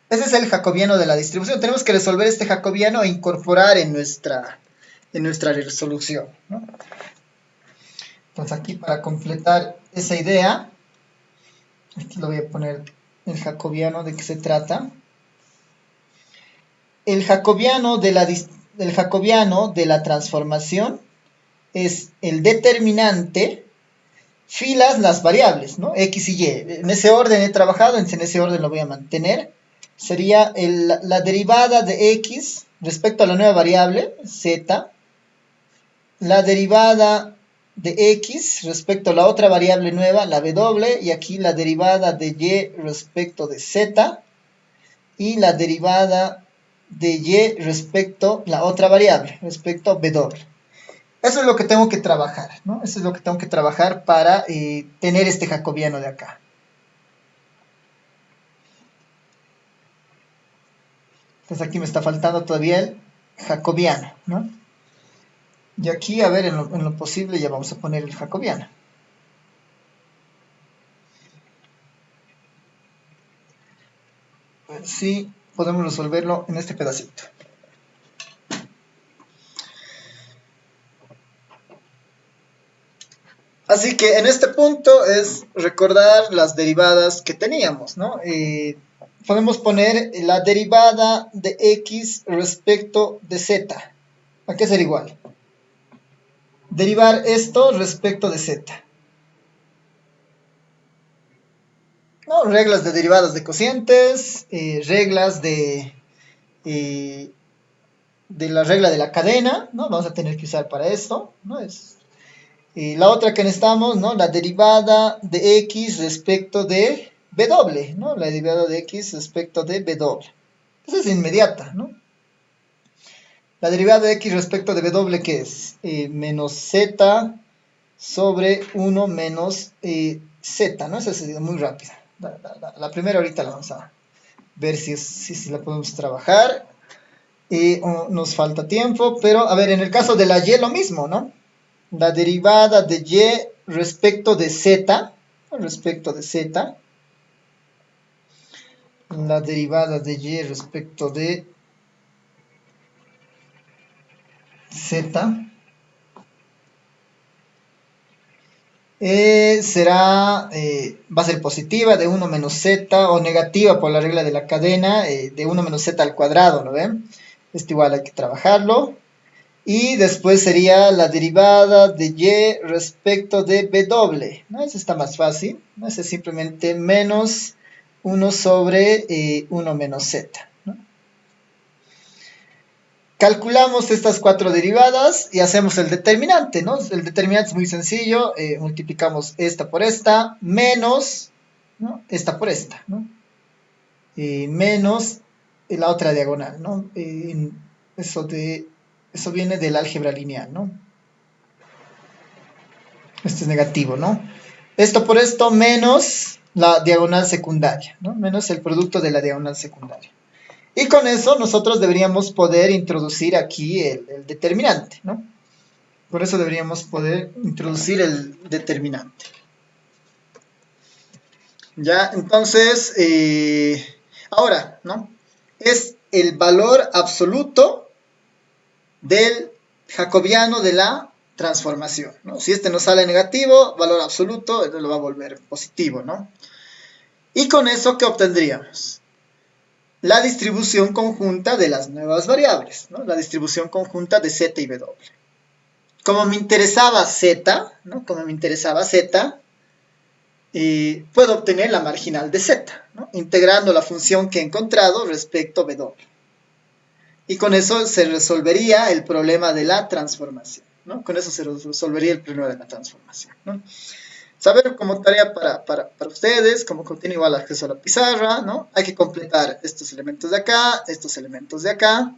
Ese es el jacobiano de la distribución. Tenemos que resolver este jacobiano e incorporar en nuestra resolución, ¿no? Entonces aquí para completar esa idea, aquí lo voy a poner el jacobiano de qué se trata. El jacobiano de la transformación es el determinante, filas, las variables, ¿no? X y Y. En ese orden he trabajado, en ese orden lo voy a mantener. Sería la derivada de X respecto a la nueva variable, Z. La derivada de X respecto a la otra variable nueva, la W. Y aquí la derivada de Y respecto de Z. Y la derivada de Y respecto a la otra variable, respecto a W. Eso es lo que tengo que trabajar, ¿no? Eso es lo que tengo que trabajar para tener este jacobiano de acá. Entonces aquí me está faltando todavía el jacobiano, ¿no? Y aquí, a ver, en lo posible ya vamos a poner el jacobiano. A ver si podemos resolverlo en este pedacito. Así que en este punto es recordar las derivadas que teníamos, ¿no? Podemos poner la derivada de x respecto de z. ¿A qué será igual? Derivar esto respecto de z. ¿No? Reglas de derivadas de cocientes, reglas de de la regla de la cadena, ¿no? Vamos a tener que usar para esto, ¿no? La otra que necesitamos, ¿no? La derivada de x respecto de w, ¿no? La derivada de x respecto de w. Esa es inmediata, ¿no? La derivada de x respecto de w, ¿qué es? Menos z sobre 1 menos z, ¿no? Esa sería muy rápida. La primera ahorita la vamos a ver si la podemos trabajar. Nos falta tiempo, pero a ver, en el caso de la y lo mismo, ¿no? La derivada de y respecto de z, la derivada de y respecto de z va a ser positiva de 1 menos z o negativa por la regla de la cadena de 1 menos z al cuadrado, ¿no ven? Esto igual hay que trabajarlo. Y después sería la derivada de y respecto de w, ¿no? Eso está más fácil, ¿no? Eso es simplemente menos 1 sobre 1 menos z, ¿no? Calculamos estas cuatro derivadas y hacemos el determinante, ¿no? El determinante es muy sencillo, multiplicamos esta por esta, menos, ¿no? Esta por esta, ¿no? Menos la otra diagonal, ¿no? Eso viene del álgebra lineal, ¿no? Esto es negativo, ¿no? Esto por esto menos la diagonal secundaria, ¿no? Menos el producto de la diagonal secundaria. Y con eso nosotros deberíamos poder introducir aquí el determinante, ¿no? Por eso deberíamos poder introducir el determinante. Ya, entonces, ahora, ¿no? Es el valor absoluto del jacobiano de la transformación, ¿no? Si este nos sale negativo, valor absoluto, lo va a volver positivo, ¿no? Y con eso, ¿qué obtendríamos? La distribución conjunta de las nuevas variables, ¿no? La distribución conjunta de z y w. Como me interesaba z, ¿no? Puedo obtener la marginal de z, ¿no? Integrando la función que he encontrado respecto a w. Y con eso se resolvería el problema de la transformación, ¿no? Con eso se resolvería el problema de la transformación, ¿no? Saber como tarea para ustedes, como tiene igual acceso a la pizarra, ¿no? Hay que completar estos elementos de acá, estos elementos de acá.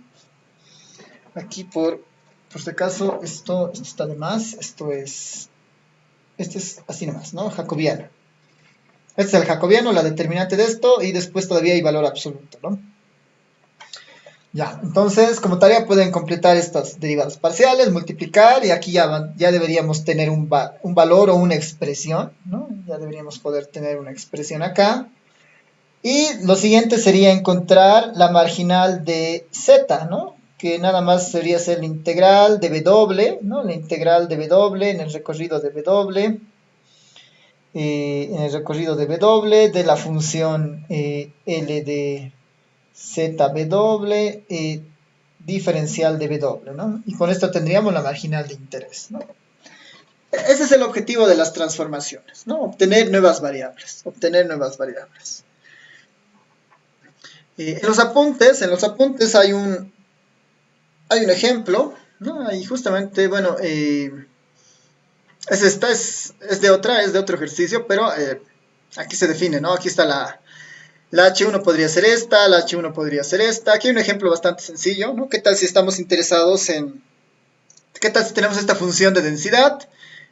Aquí por si acaso, esto está de más, este es así nomás, ¿no? Jacobiano. Este es el jacobiano, la determinante de esto, y después todavía hay valor absoluto, ¿no? Ya, entonces como tarea pueden completar estas derivadas parciales, multiplicar, y aquí ya deberíamos tener un valor o una expresión, ¿no? Ya deberíamos poder tener una expresión acá. Y lo siguiente sería encontrar la marginal de z, ¿no? Que nada más sería ser la integral de w, ¿no? La integral de w en el recorrido de w, de la función L de zw diferencial de w, ¿no? Y con esto tendríamos la marginal de interés, ¿no? Ese es el objetivo de las transformaciones, ¿no? Obtener nuevas variables. En los apuntes hay un ejemplo, ¿no? Y justamente, bueno, es de otro ejercicio, pero aquí se define, ¿no? Aquí está la H1 podría ser esta, la H1 podría ser esta. Aquí hay un ejemplo bastante sencillo, ¿no? ¿Qué tal si estamos interesados qué tal si tenemos esta función de densidad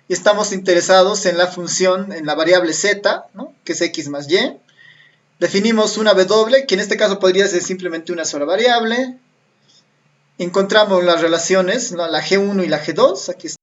y estamos interesados en la variable z, ¿no? Que es x más y. Definimos una w, que en este caso podría ser simplemente una sola variable. Encontramos las relaciones, ¿no? La G1 y la G2, aquí está.